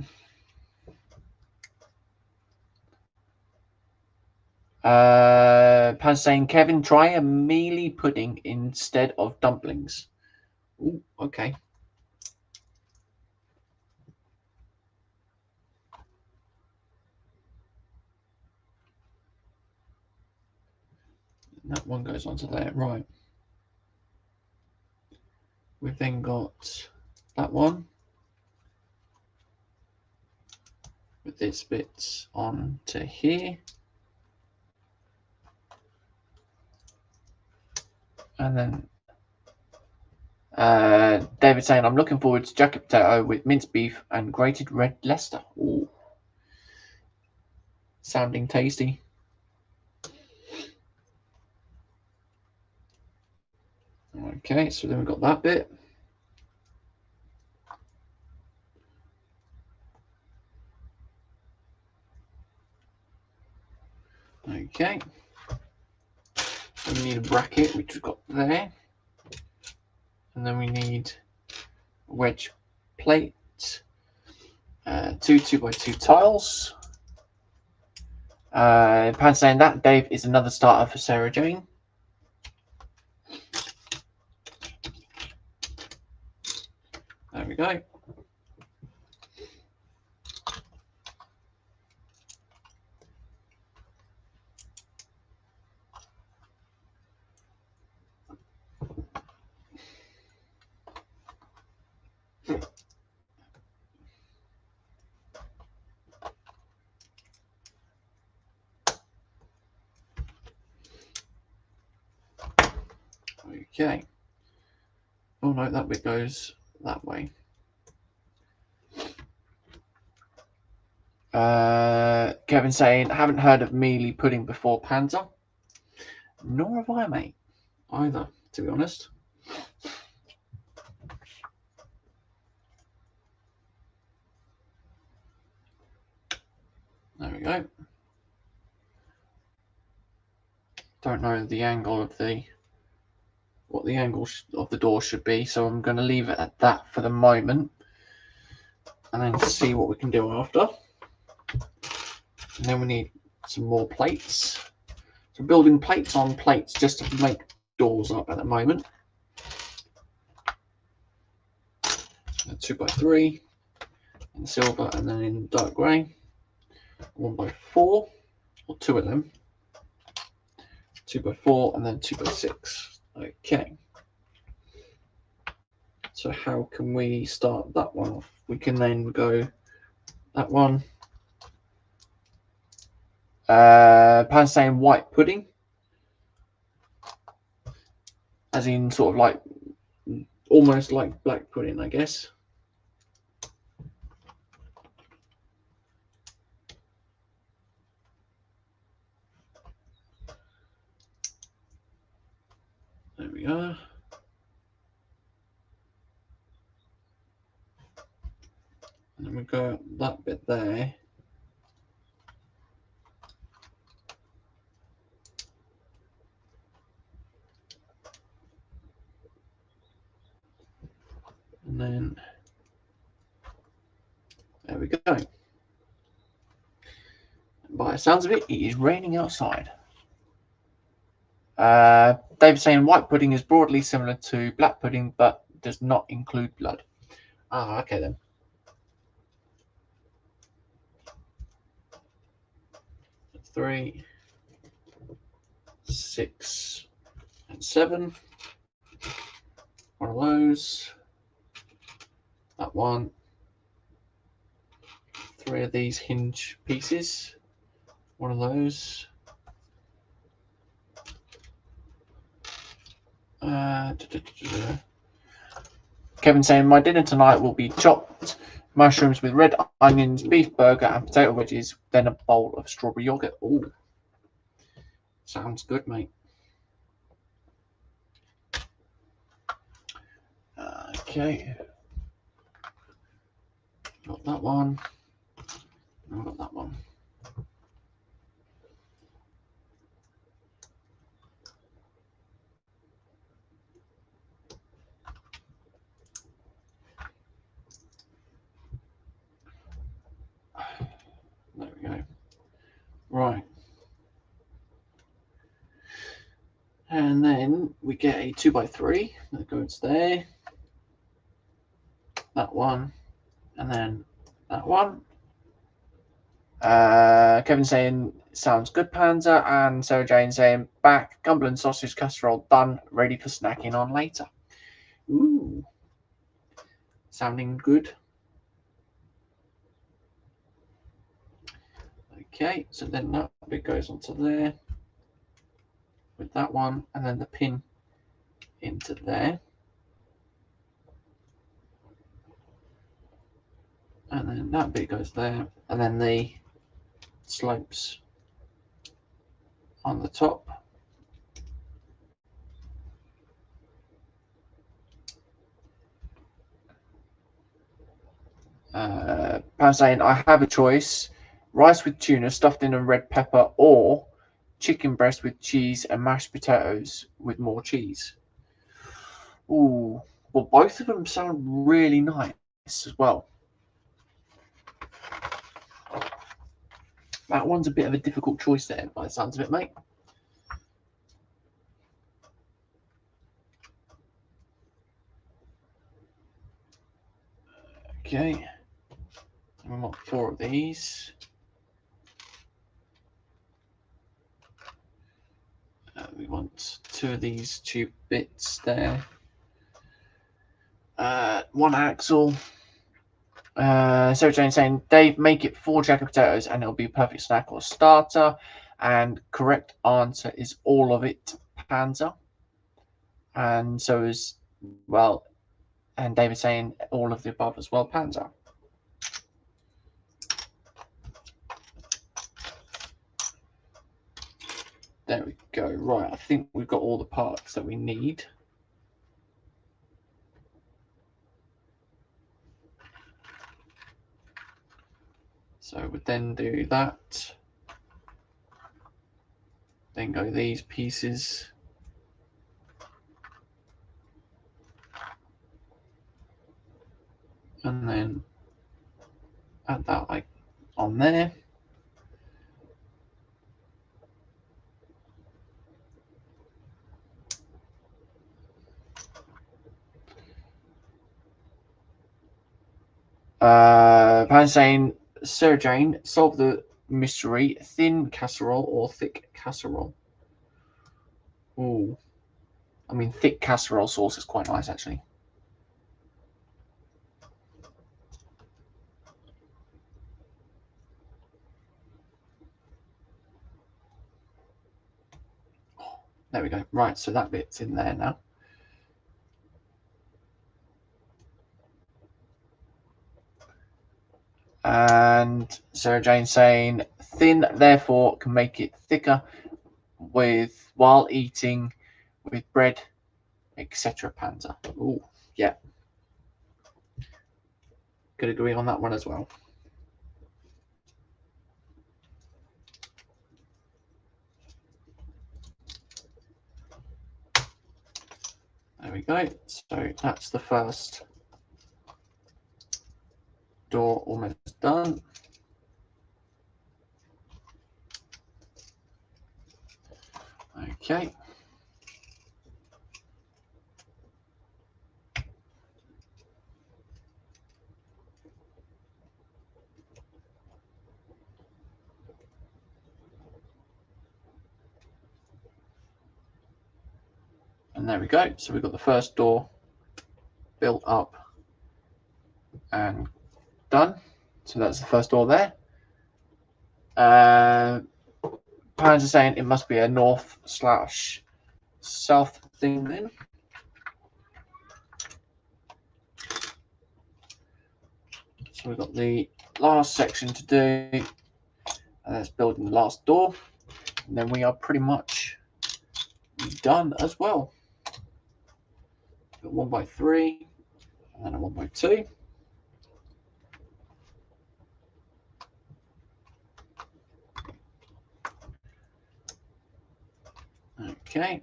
Pan saying, Kevin, try a mealy pudding instead of dumplings. Ooh, okay. That one goes onto there. Right. We've then got that one with this bit onto here. And then David saying, I'm looking forward to jacket potato with minced beef and grated red Leicester. Ooh. Sounding tasty. Okay, so then we've got that bit. Okay. Then we need a bracket, which we've got there. And then we need a wedge plate, two 2x2 tiles. Pan saying that, Dave, is another starter for Sarah Jane. There we go. Okay. Oh no, that bit goes that way. Kevin saying, haven't heard of mealy pudding before, Panzer. Nor have I, mate, either, to be honest. There we go. Don't know the angle of the what the angle of the door should be. So I'm going to leave it at that for the moment, and then see what we can do after. And then we need some more plates. So building plates on plates just to make doors up at the moment. A 2x3 in silver, and then in dark grey. 1x4, or two of them. 2x4 and then 2x6. Okay. So how can we start that one off? We can then go that one. Pan saying white pudding, as in sort of like almost like black pudding, I guess. There we are. And then we go that bit there. And then there we go. By the sounds of it, it is raining outside. David's saying white pudding is broadly similar to black pudding, but does not include blood. Ah, okay then. 3, 6, and 7. One of those. That one. 3 of these hinge pieces. One of those. Kevin saying my dinner tonight will be chopped mushrooms with red onions, beef burger, and potato wedges, then a bowl of strawberry yogurt. Ooh, sounds good, mate. Okay, got that one. I've got that one. There we go. Right. And then we get a 2x3 that goes there. That one. And then that one. Kevin saying sounds good, Panzer, and Sarah Jane saying back Cumberland sausage casserole done, ready for snacking on later. Ooh, sounding good. Okay, so then that bit goes onto there with that one, and then the pin into there, and then that bit goes there, and then the slopes on the top. Pan saying I have a choice: rice with tuna stuffed in a red pepper, or chicken breast with cheese and mashed potatoes with more cheese. Ooh, well, both of them sound really nice as well. That one's a bit of a difficult choice there, by the sounds of it, mate. Okay, we want 4 of these. We want 2 of these tube bits there. 1 axle. Sarah Jane saying, Dave, make it 4 jacket potatoes and it'll be a perfect snack or starter. And correct answer is all of it, Panzer. And so is, well, and David saying all of the above as well, Panzer. There we go. Right, I think we've got all the parts that we need. So we'd then do that. Then go these pieces and then add that like on there. Pan saying, Sir Jane, solve the mystery. Thin casserole or thick casserole? Ooh, I mean, thick casserole sauce is quite nice, actually. There we go. Right, so that bit's in there now. And Sarah Jane saying, thin, therefore, can make it thicker with while eating with bread, etc. Panzer. Ooh, yeah. Could agree on that one as well. There we go. So that's the first door almost done. Okay. And there we go. So we've got the first door built up and done. So that's the first door there. Parents are saying it must be a north/south thing then. So we've got the last section to do, and that's building the last door. And then we are pretty much done as well. Got 1x3 and then a 1x2. Okay.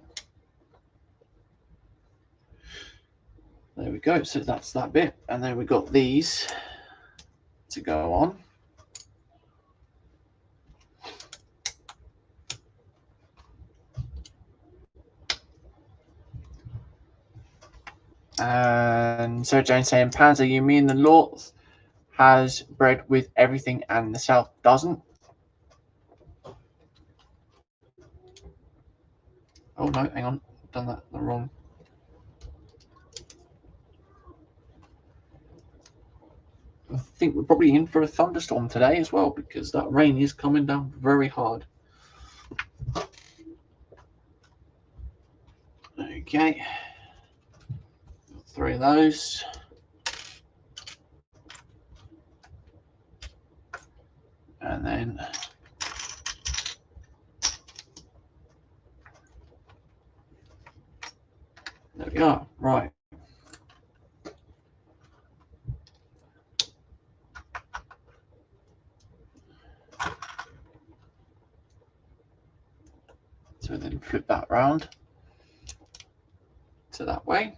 There we go. So that's that bit. And then we got these to go on. And so Jane saying, Panzer, you mean the north has bread with everything and the south doesn't? Oh no, hang on. I've done that the wrong. I think we're probably in for a thunderstorm today as well because that rain is coming down very hard. Okay. Got 3 of those. And then there we are. Right. So then flip that round to that way.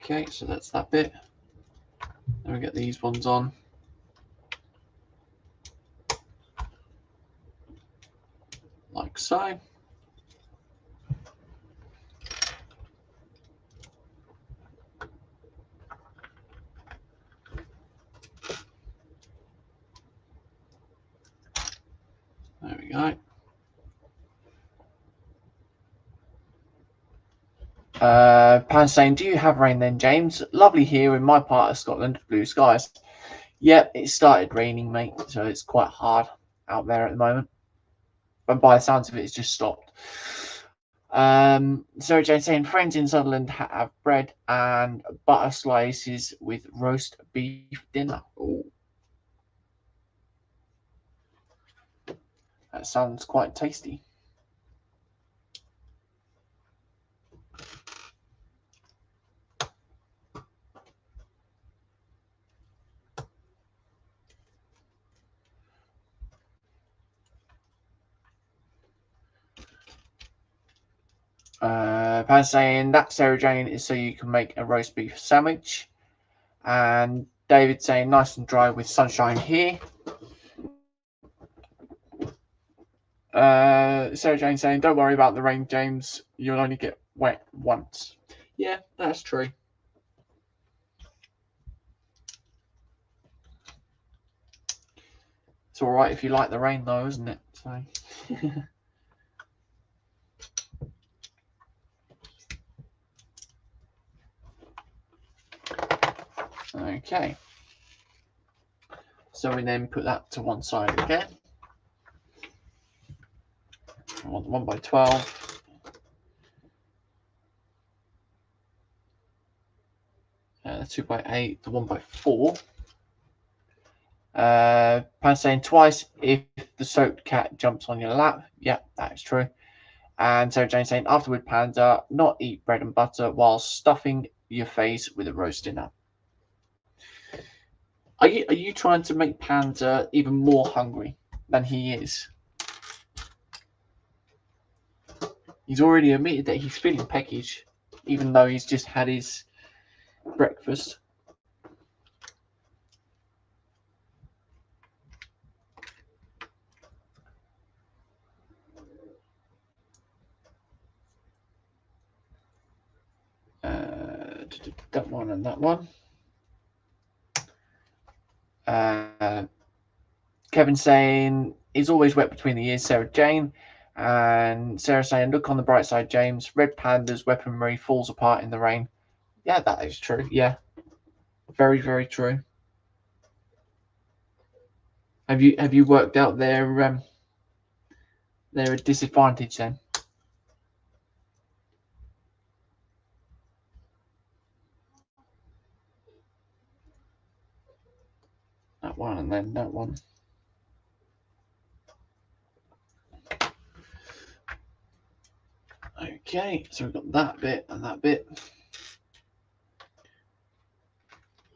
Okay, so that's that bit. Then we get these ones on. Like so. There we go. Pan saying, do you have rain then, James? Lovely here in my part of Scotland, blue skies. Yep, it started raining, mate, so it's quite hard out there at the moment. But by the sounds of it, it's just stopped. Sarah Jane saying, friends in Sutherland have bread and butter slices with roast beef dinner. Ooh. That sounds quite tasty. Pan saying that Sarah Jane is so you can make a roast beef sandwich. And David saying nice and dry with sunshine here. Sarah Jane saying don't worry about the rain, James. You'll only get wet once. Yeah, that's true. It's all right if you like the rain, though, isn't it? So. Okay. So we then put that to one side again. I want the 1x12. The 2x8, the 1x4. Pan saying twice if the soaked cat jumps on your lap. Yeah, that is true. And Sarah Jane saying afterward, Panda, not eat bread and butter while stuffing your face with a roast dinner. Are you trying to make Panda even more hungry than he is? He's already admitted that he's feeling peckish, even though he's just had his breakfast. That one and that one. Kevin saying he's always wet between the ears, Sarah Jane. And Sarah saying, look on the bright side, James. Red Panda's weaponry falls apart in the rain. Yeah, that is true. Yeah. Very, very true. Have you worked out their disadvantage then? That one and then that one. Okay, so we've got that bit and that bit.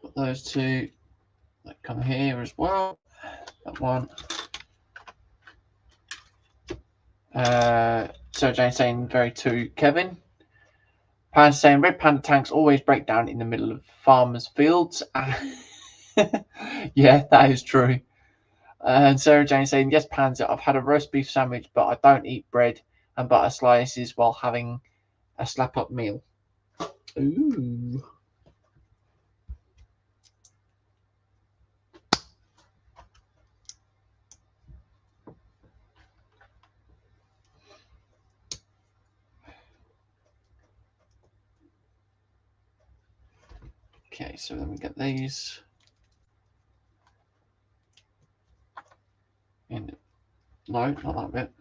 Got those two that come here as well. That one. So Jane saying very to Kevin. Panda saying red panda tanks always break down in the middle of farmers' fields. Yeah, that is true. And Sarah Jane saying, yes, Panda, I've had a roast beef sandwich, but I don't eat bread and butter slices while having a slap up meal. Ooh. Okay, so then we get these in. No, not that bit.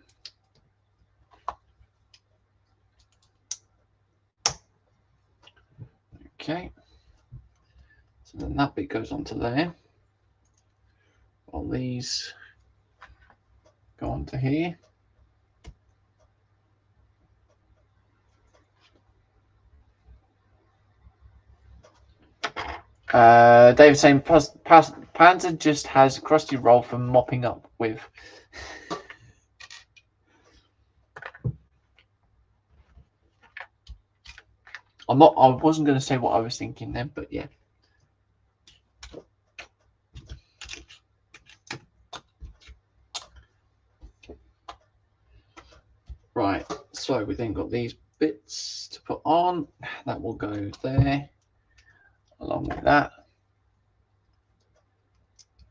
Okay. So then that bit goes onto there. All these go onto here. David saying Panda just has a crusty roll for mopping up with. I wasn't going to say what I was thinking then, but yeah. Right, so we then got these bits to put on. That will go there, along with that.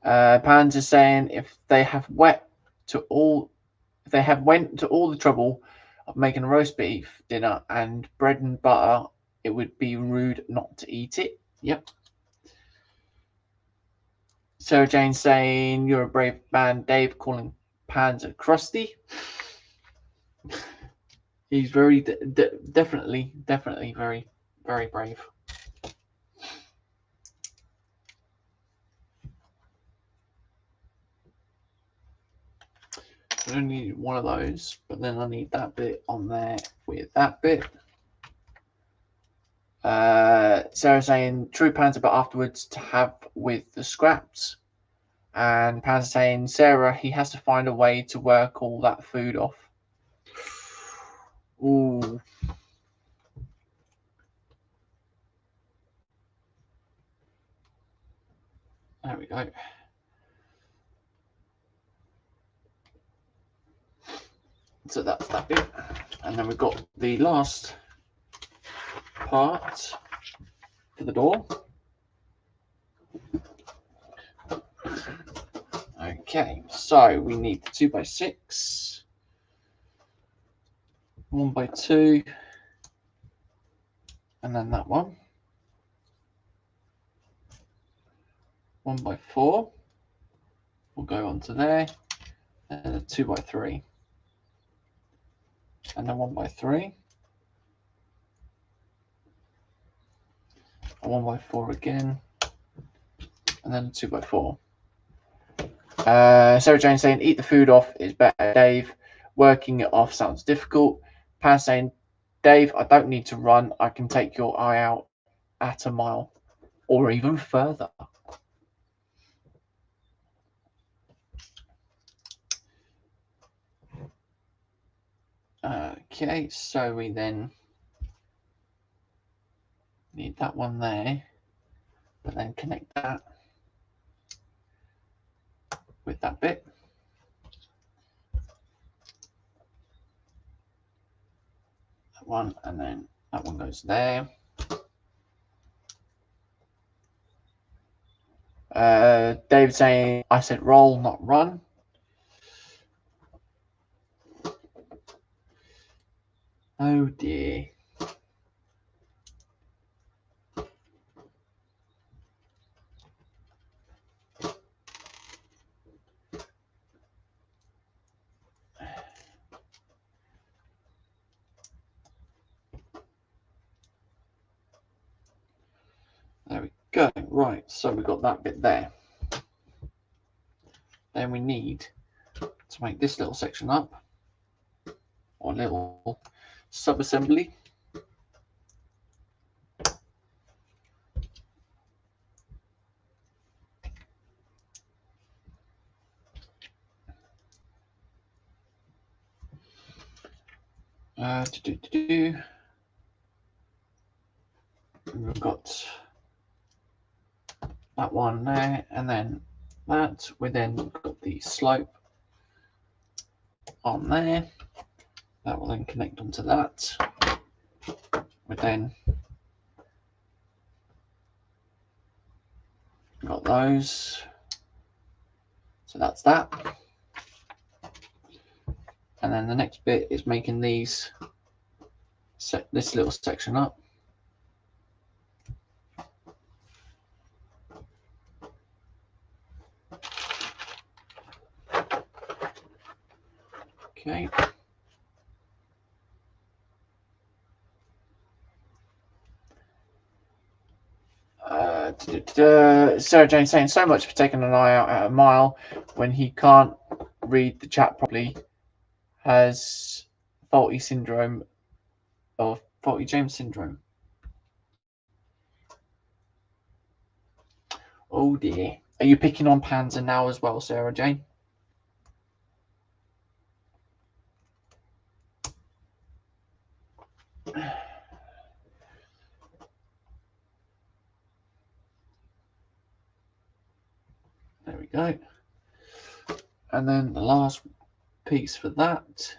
Pans is saying if they have went to all the trouble of making a roast beef dinner and bread and butter, it would be rude not to eat it. Yep. Sarah Jane saying you're a brave man. Dave calling Pans a crusty. He's very definitely very, very brave. I only need one of those, but then I need that bit on there with that bit. Sarah saying true Panda, but afterwards to have with the scraps. And Panda saying Sarah, he has to find a way to work all that food off. Ooh. There we go. So that's that bit. And then we've got the last part for the door. Okay, so we need the 2x6, 1x2, and then that one. 1x4 will go onto there, and a 2x3, and then 1x3, a 1x4 again, and then a 2x4. Sarah Jane saying, eat the food off is better, Dave. Working it off sounds difficult. Pam saying, Dave, I don't need to run. I can take your eye out at a mile or even further. Okay, so we then need that one there, but then connect that with that bit. That one, and then that one goes there. David saying, I said roll, not run. Oh dear. There we go. Right, so we've got that bit there. Then we need to make this little section up, or little sub-assembly. We've got that one there, and then that. We then got the slope on there. That will then connect onto that. We then got those. So that's that. And then the next bit is making these, set this little section up. Okay. Sarah Jane saying, so much for taking an eye out at a mile when he can't read the chat properly. Has faulty syndrome or faulty James syndrome. Oh dear. Are you picking on Panzer now as well, Sarah Jane? There we go. And then the last piece for that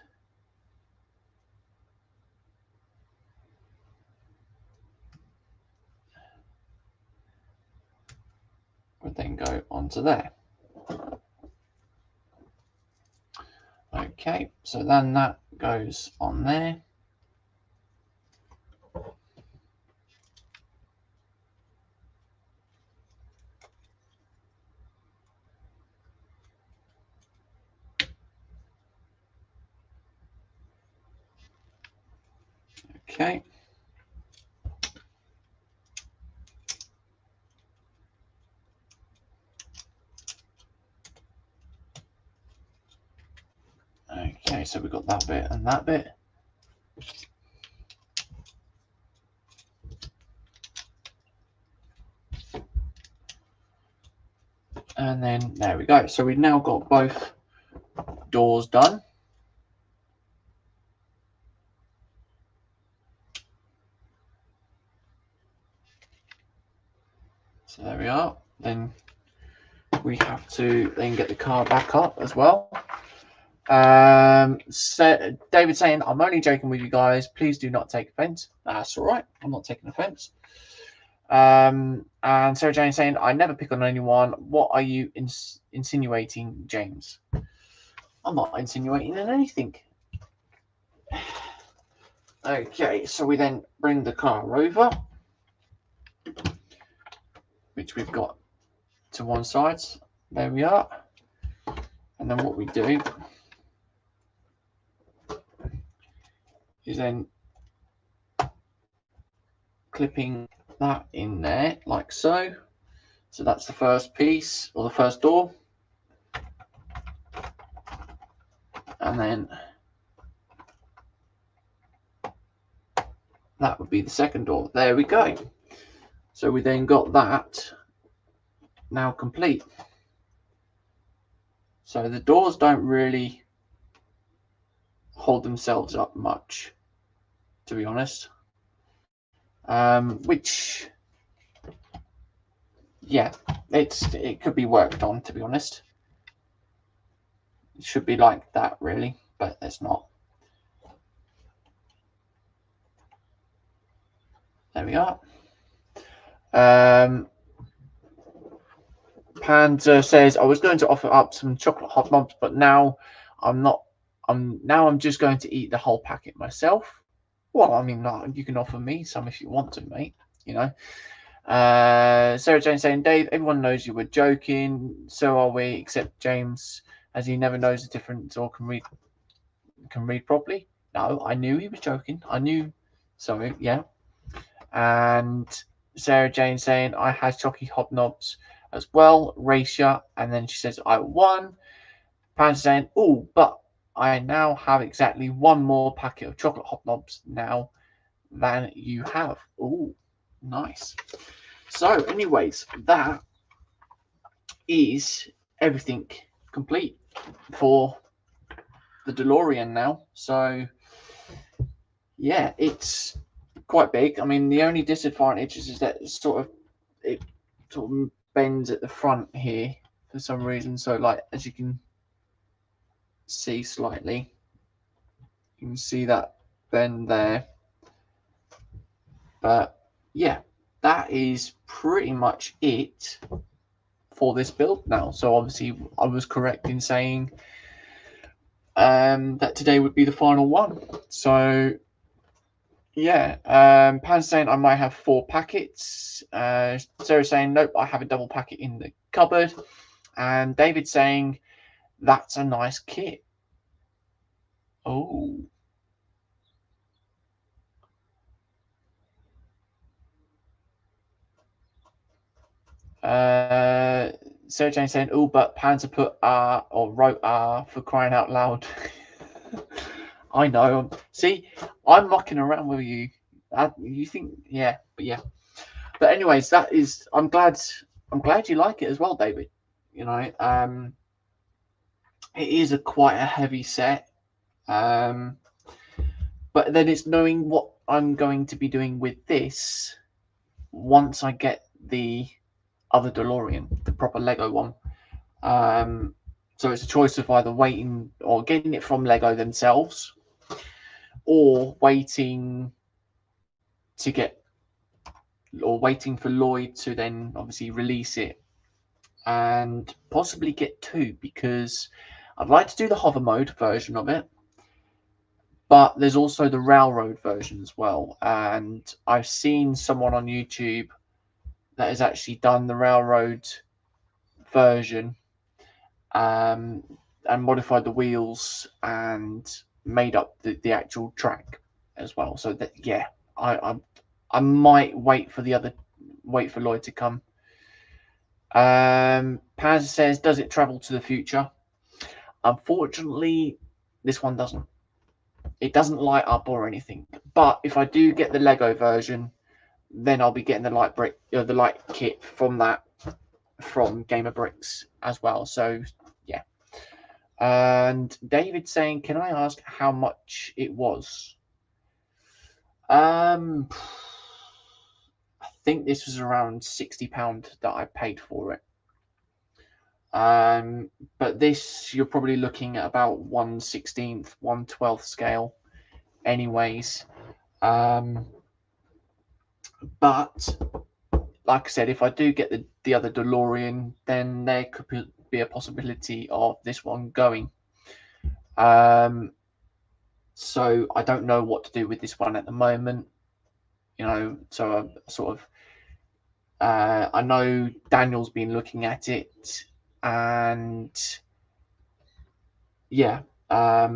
would then go onto there. Okay, so then that goes on there. Okay. Okay, so we've got that bit and that bit. And then there we go. So we've now got both doors done. So there we are. Then we have to then get the car back up as well. So David saying, I'm only joking with you guys. Please do not take offense. That's all right. I'm not taking offense. And Sarah Jane saying, I never pick on anyone. What are you insinuating, James? I'm not insinuating anything. Okay, so we then bring the car over, which we've got to one side. There we are. And then what we do is then clipping that in there like so. So that's the first piece, or the first door. And then that would be the second door. There we go. So we then got that now complete. So the doors don't really hold themselves up much, to be honest. Which, yeah, it could be worked on, to be honest. It should be like that, really, but it's not. There we are. Panzer says, I was going to offer up some chocolate hobnobs, but now I'm not. I'm just going to eat the whole packet myself. Well, I mean, you can offer me some if you want to, mate. You know. Sarah Jane saying, Dave, everyone knows you were joking. So are we, except James, as he never knows the difference or can read properly. No, I knew he was joking. I knew. So yeah. And Sarah Jane saying, I had chocolate hobnobs as well, Racia, and then she says, I won. Pan saying, oh, but I now have exactly one more packet of chocolate hobnobs now than you have. Oh, nice. So, anyways, that is everything complete for the DeLorean now. So, yeah, it's quite big. I mean, the only disadvantage is that it sort of bends at the front here for some reason. So, like, as you can see slightly, you can see that bend there. But yeah, that is pretty much it for this build now. So obviously I was correct in saying that today would be the final one. So yeah, Pan's saying I might have 4 packets. Sarah saying nope, I have a double packet in the cupboard. And David saying that's a nice kit. Oh. Sarah Jane saying, oh, but Panzer put or wrote for crying out loud. I know. See, I'm mucking around with you. You think, yeah, but yeah. But anyways, that is. I'm glad you like it as well, David. You know, it is quite a heavy set. But then it's knowing what I'm going to be doing with this once I get the other DeLorean, the proper Lego one. So it's a choice of either waiting or getting it from Lego themselves, or waiting for Lloyd to then obviously release it and possibly get 2, because I'd like to do the hover mode version of it, but there's also the railroad version as well. And I've seen someone on YouTube that has actually done the railroad version, and modified the wheels and made up the actual track as well. So that, yeah, I might wait for Lloyd to come. Paz says, does it travel to the future? Unfortunately, this one doesn't. It doesn't light up or anything. But if I do get the Lego version, then I'll be getting the light kit from Gamer Bricks as well. So yeah. And David saying, can I ask how much it was? I think this was around £60 that I paid for it. But this, you're probably looking at about 1/16, 1/12 scale anyways. But like I said, if I do get the other DeLorean, then there could be a possibility of this one going. So I don't know what to do with this one at the moment. So I'm sort of I know Daniel's been looking at it, and yeah, I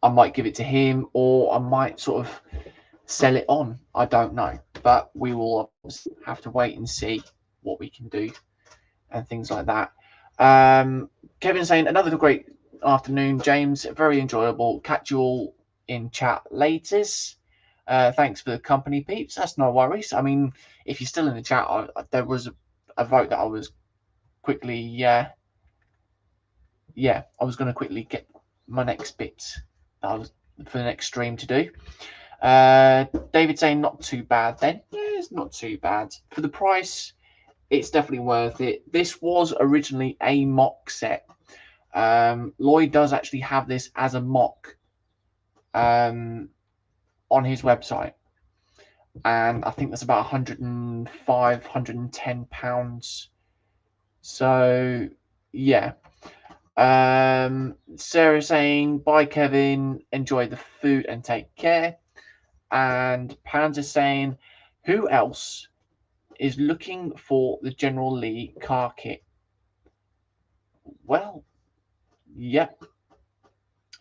might give it to him, or I might sort of sell it on. I don't know, but we will have to wait and see what we can do and things like that. Kevin saying another great afternoon, James. Very enjoyable. Catch you all in chat laters. Thanks for the company, peeps. That's no worries. I mean, if you're still in the chat, there was a vote that I was quickly, I was going to quickly get my next bits that I was for the next stream to do. David saying not too bad then. Yeah, it's not too bad for the price. It's definitely worth it. This was originally a mock set. Lloyd does actually have this as a mock on his website, and I think that's about 105, £110. So yeah. Sarah saying bye, Kevin. Enjoy the food and take care. And Panzer saying, who else is looking for the General Lee car kit? Well, yeah.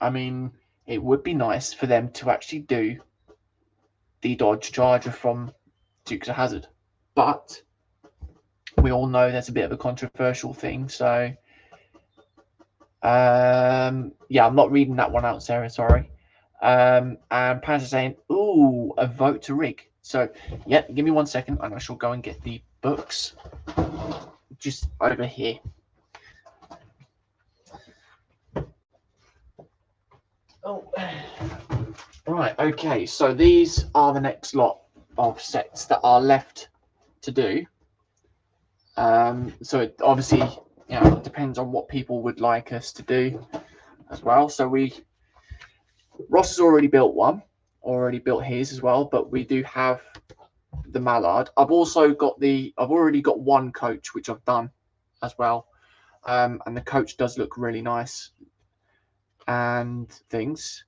I mean, it would be nice for them to actually do the Dodge Charger from Dukes of Hazzard, but we all know that's a bit of a controversial thing. So, I'm not reading that one out, Sarah. Sorry. And Panzer saying, "Ooh, a vote to rig." So, yeah, give me 1 second, and I shall go and get the books just over here. Oh, right. Okay. So these are the next lot of sets that are left to do. So it obviously, it depends on what people would like us to do as well. So Ross has already built one, already built his as well, but we do have the Mallard. I've already got one coach which I've done as well, and the coach does look really nice and things.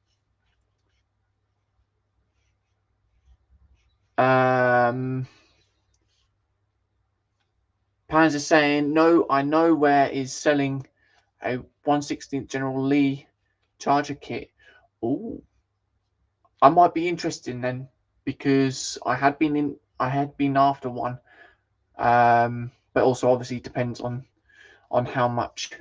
Pans is saying, no, I know where is selling a 1/16 General Lee Charger kit. Oh, I might be interested then, because I had been after one, but also obviously depends on how much.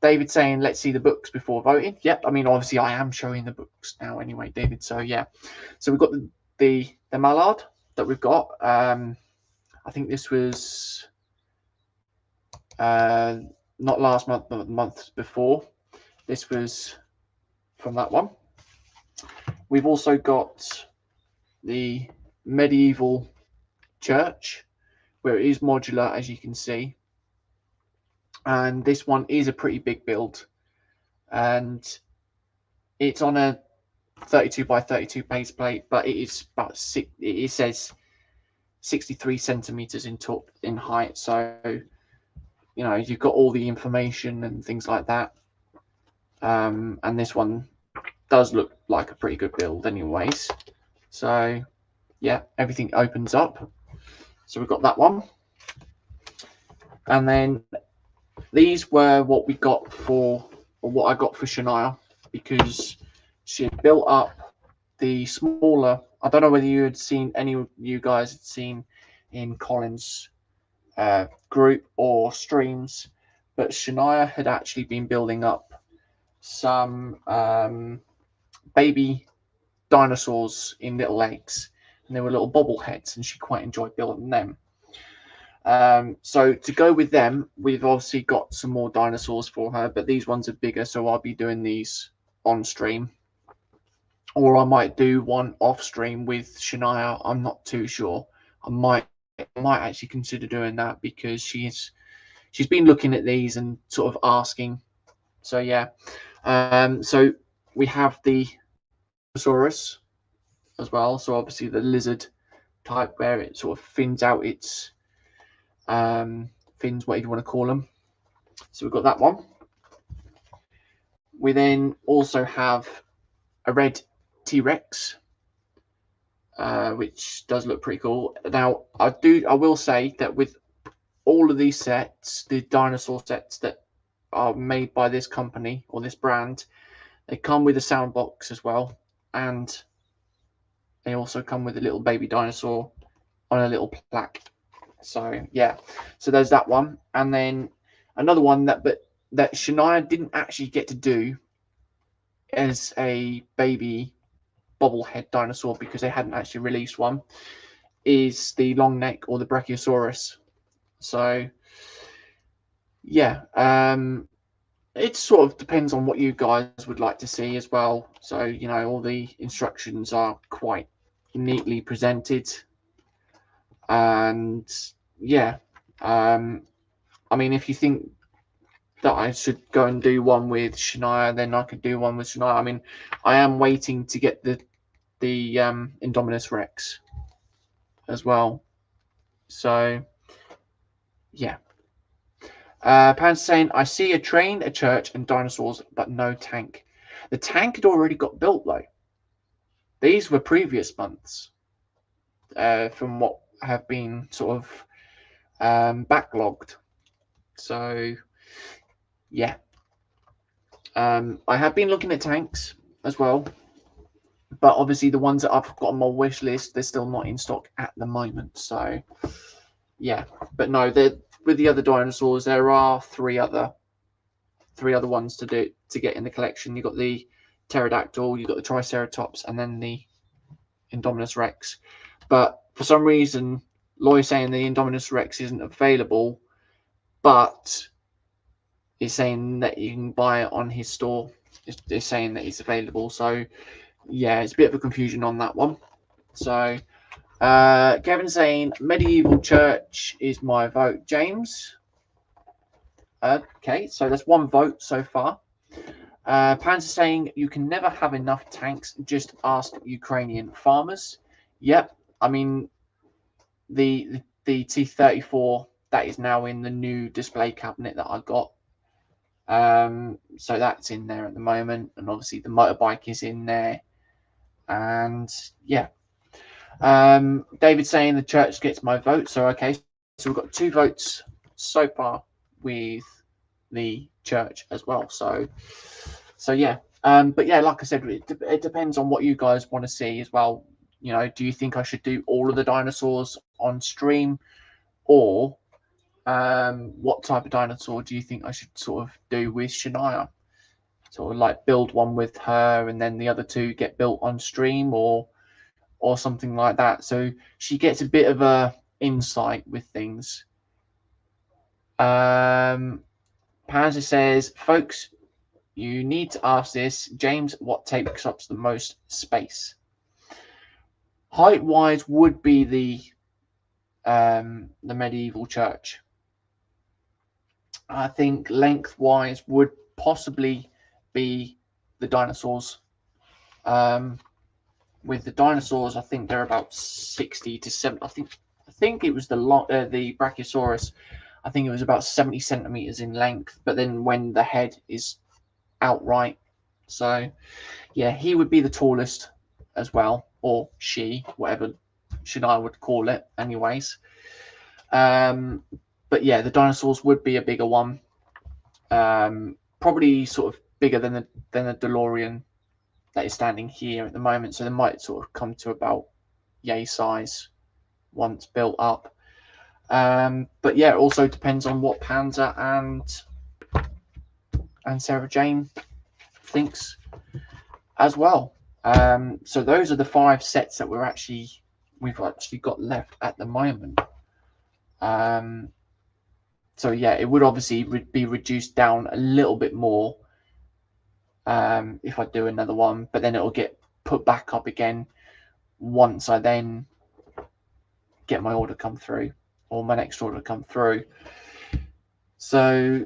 David saying, let's see the books before voting. Yep, I mean obviously I am showing the books now anyway, David. So yeah, so we've got the Mallard that we've got. I think this was not last month, but the month before. This was from that one. We've also got the medieval church, where it is modular, as you can see. And this one is a pretty big build. And it's on a 32 by 32 base plate, but it is about it says 63 centimeters in height. So, you've got all the information and things like that. And this one does look like a pretty good build anyways. So yeah, everything opens up. So we've got that one. And then these were what we got or what I got for Shania, because she had built up the smaller. I don't know whether you had seen, any of you guys had seen in Colin's group or streams, but Shania had actually been building up some baby dinosaurs in little eggs, and they were little bobbleheads, and she quite enjoyed building them. So to go with them, we've obviously got some more dinosaurs for her, but these ones are bigger, so I'll be doing these on stream, or I might do one off stream with Shania. I'm not too sure. I might might actually consider doing that because she's been looking at these and sort of asking. So yeah, so we have the Saurus as well. So obviously the lizard type where it sort of thins out its fins, whatever you want to call them. So we've got that one. We then also have a red T-Rex, which does look pretty cool. Now I will say that with all of these sets, the dinosaur sets that are made by this company or this brand, they come with a sound box as well, and they also come with a little baby dinosaur on a little plaque. So yeah, so there's that one, and then another one that Shania didn't actually get to do as a baby bobblehead dinosaur because they hadn't actually released one, is the long neck or the Brachiosaurus. So yeah, it sort of depends on what you guys would like to see as well. So you know, all the instructions are quite neatly presented, and yeah, I mean, if you think that I should go and do one with Shania, then I could do one with Shania. I mean, I am waiting to get the Indominus Rex as well. So yeah. Pan's saying, I see a train, a church, and dinosaurs, but no tank. The tank had already got built though. These were previous months, from what have been sort of backlogged. So yeah. I have been looking at tanks as well, but obviously the ones that I've got on my wish list, they're still not in stock at the moment. So yeah, but no, with the other dinosaurs, there are three other ones to get in the collection. You've got the pterodactyl, you've got the triceratops, and then the Indominus Rex. But for some reason, Loy's saying the Indominus Rex isn't available, but he's saying that you can buy it on his store. It's saying that it's available. So yeah, it's a bit of a confusion on that one. So Kevin saying medieval church is my vote. James. Okay, so that's one vote so far. Panzer saying you can never have enough tanks. Just ask Ukrainian farmers. Yep, I mean the T-34 that is now in the new display cabinet that I got. So that's in there at the moment, and obviously the motorbike is in there, and yeah. David saying the church gets my vote. So okay, so we've got 2 votes so far with the church as well. So yeah. But yeah, like I said, it depends on what you guys want to see as well. You know, do you think I should do all of the dinosaurs on stream, or what type of dinosaur do you think I should sort of do with Shania? Sort of like build one with her, and then the other 2 get built on stream, or something like that. So she gets a bit of a insight with things. Panzer says, folks, you need to ask this. James, what takes up the most space? Height-wise would be the medieval church. I think length-wise would possibly be the dinosaurs. With the dinosaurs, I think they're about 60 to 70. I think it was the Brachiosaurus. I think it was about 70 centimeters in length. But then when the head is outright, so yeah, he would be the tallest as well, or she, whatever Shania would call it, anyways. But yeah, the dinosaurs would be a bigger one. Probably sort of bigger than the DeLorean that is standing here at the moment. So they might sort of come to about yay size once built up. But yeah, it also depends on what Panzer and Sarah Jane thinks as well. So those are the 5 sets that we've actually got left at the moment. So yeah, it would obviously be reduced down a little bit more if I do another one, but then it'll get put back up again once I then get my order come through, or my next order come through. So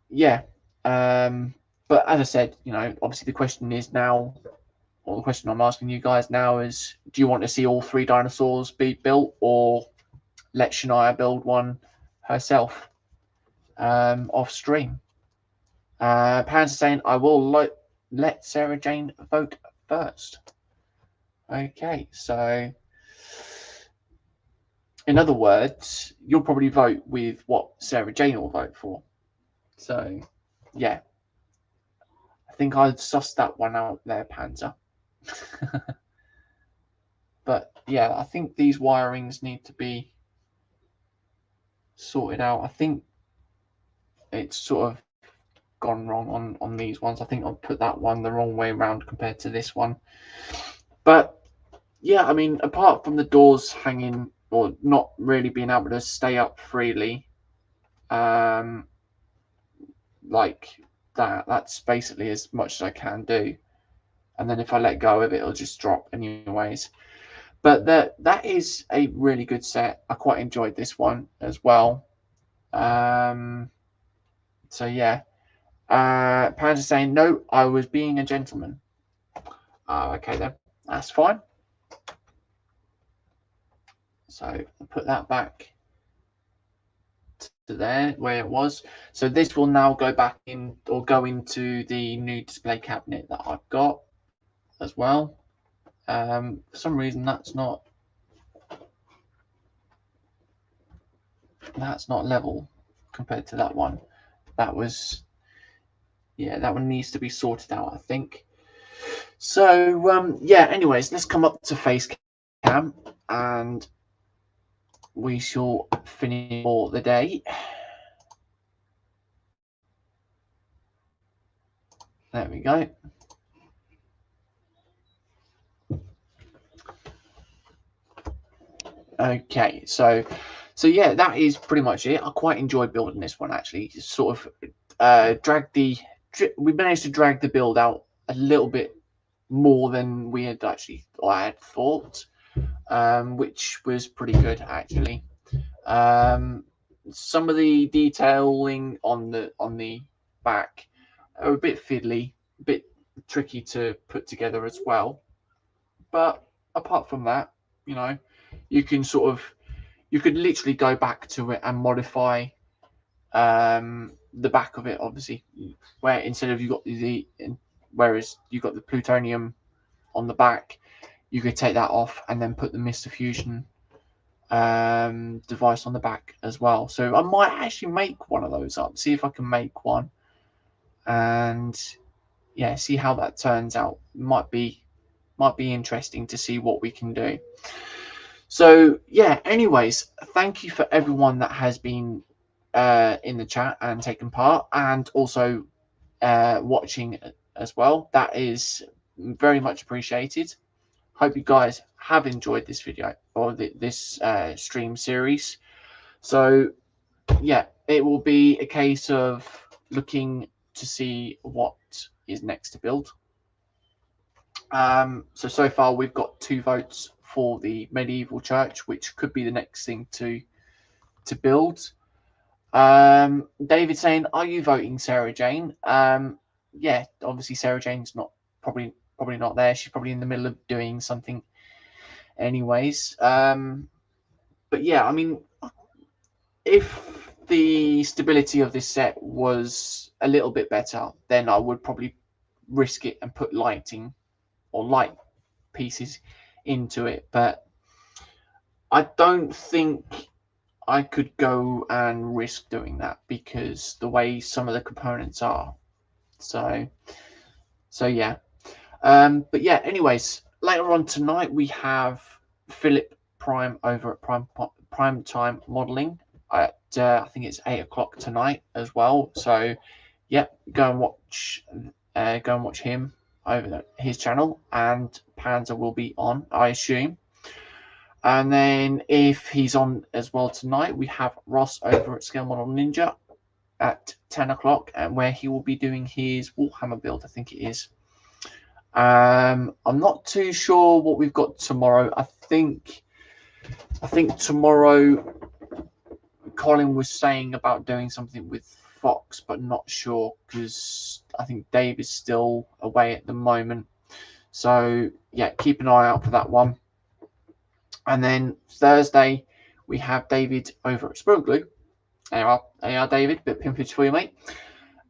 yeah, but as I said, you know, obviously the question is now, or the question I'm asking you guys now is, do you want to see all 3 dinosaurs be built, or let Shania build one herself off stream? Pans is saying, I will let Sarah Jane vote first. Okay, so in other words, you'll probably vote with what Sarah Jane will vote for. So yeah, I think I'd sussed that one out there, Panzer. But yeah, I think these wirings need to be sorted out. I think it's sort of gone wrong on these ones. I think I'll put that one the wrong way around compared to this one. But yeah, I mean, apart from the doors hanging or not really being able to stay up freely, like that's basically as much as I can do. And then if I let go of it, it'll just drop anyways. But that is a really good set. I quite enjoyed this one as well. So yeah. Pan's saying, no, I was being a gentleman. Okay then, that's fine. So I'll put that back to there where it was. So this will now go back in, or go into the new display cabinet that I've got as well. For some reason that's not level compared to that one. That was, yeah, that one needs to be sorted out, I think. So yeah, anyways, let's come up to face cam and we shall finish for the day. There we go. Okay, so yeah, that is pretty much it. I quite enjoyed building this one actually. Just sort of we managed to drag the build out a little bit more than we had actually, or I had thought, which was pretty good actually. Some of the detailing on the back are a bit fiddly, a bit tricky to put together as well. But apart from that, you know, you could literally go back to it and modify the back of it, obviously, where instead of whereas you got the plutonium on the back, you could take that off and then put the Mr. Fusion device on the back as well. So I might actually make one of those up, see if I can make one, and yeah, see how that turns out. Might be interesting to see what we can do. So yeah, anyways, thank you for everyone that has been in the chat and taken part, and also watching as well. That is very much appreciated. Hope you guys have enjoyed this video, or this stream series. So yeah, it will be a case of looking to see what is next to build. So far we've got 2 votes for the medieval church, which could be the next thing to build. David saying, are you voting Sarah Jane? Yeah, obviously Sarah Jane's probably not there. She's probably in the middle of doing something anyways. But yeah, I mean, if the stability of this set was a little bit better, then I would probably risk it and put lighting or light pieces into it. But I don't think I could go and risk doing that because the way some of the components are. So yeah. But yeah, anyways, later on tonight we have Philip Prime over at Prime Time Modeling at I think it's 8 o'clock tonight as well. So yeah, go and watch him over his channel, and Panzer will be on, I assume. And then if he's on as well tonight, we have Ross over at Scale Model Ninja at 10 o'clock, and where he will be doing his Warhammer build, I think it is. I'm not too sure what we've got tomorrow. I think I think tomorrow Colin was saying about doing something with Fox, but not sure because I think Dave is still away at the moment. So yeah, keep an eye out for that one. And then Thursday we have David over at Sprungglue. There you are, David. Bit of pimpage for you, mate.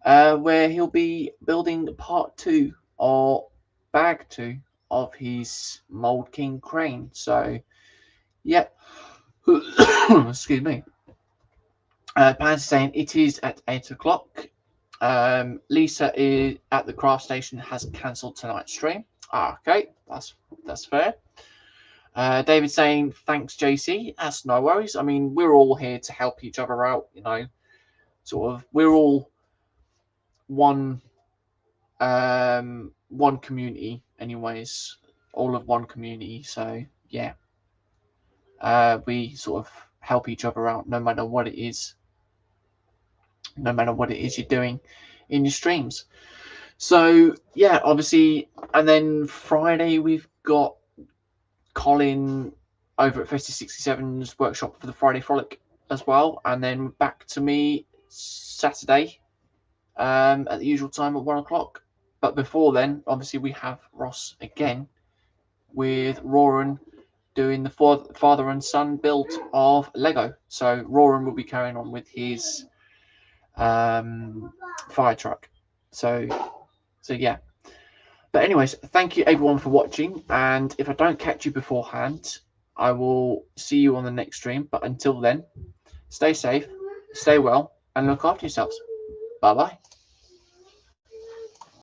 Where he'll be building part 2 or bag 2 of his Mold King crane. So yeah, excuse me. Pan's saying it is at 8 o'clock. Lisa is at the craft station, has cancelled tonight's stream. Okay, that's fair. David saying thanks, JC. That's no worries. I mean, we're all here to help each other out. You know, sort of. We're all one community, anyways. All of one community. So yeah, we sort of help each other out, no matter what it is. No matter what it is you're doing in your streams. So yeah, obviously, and then Friday we've got Colin over at Festive 67's workshop for the Friday Frolic as well, and then back to me Saturday at the usual time at 1 o'clock. But before then, obviously, we have Ross again with Roran doing the father and son build of Lego. So Roran will be carrying on with his fire truck. So yeah. But anyways, thank you everyone for watching, and if I don't catch you beforehand, I will see you on the next stream. But until then, stay safe, stay well, and look after yourselves. Bye bye.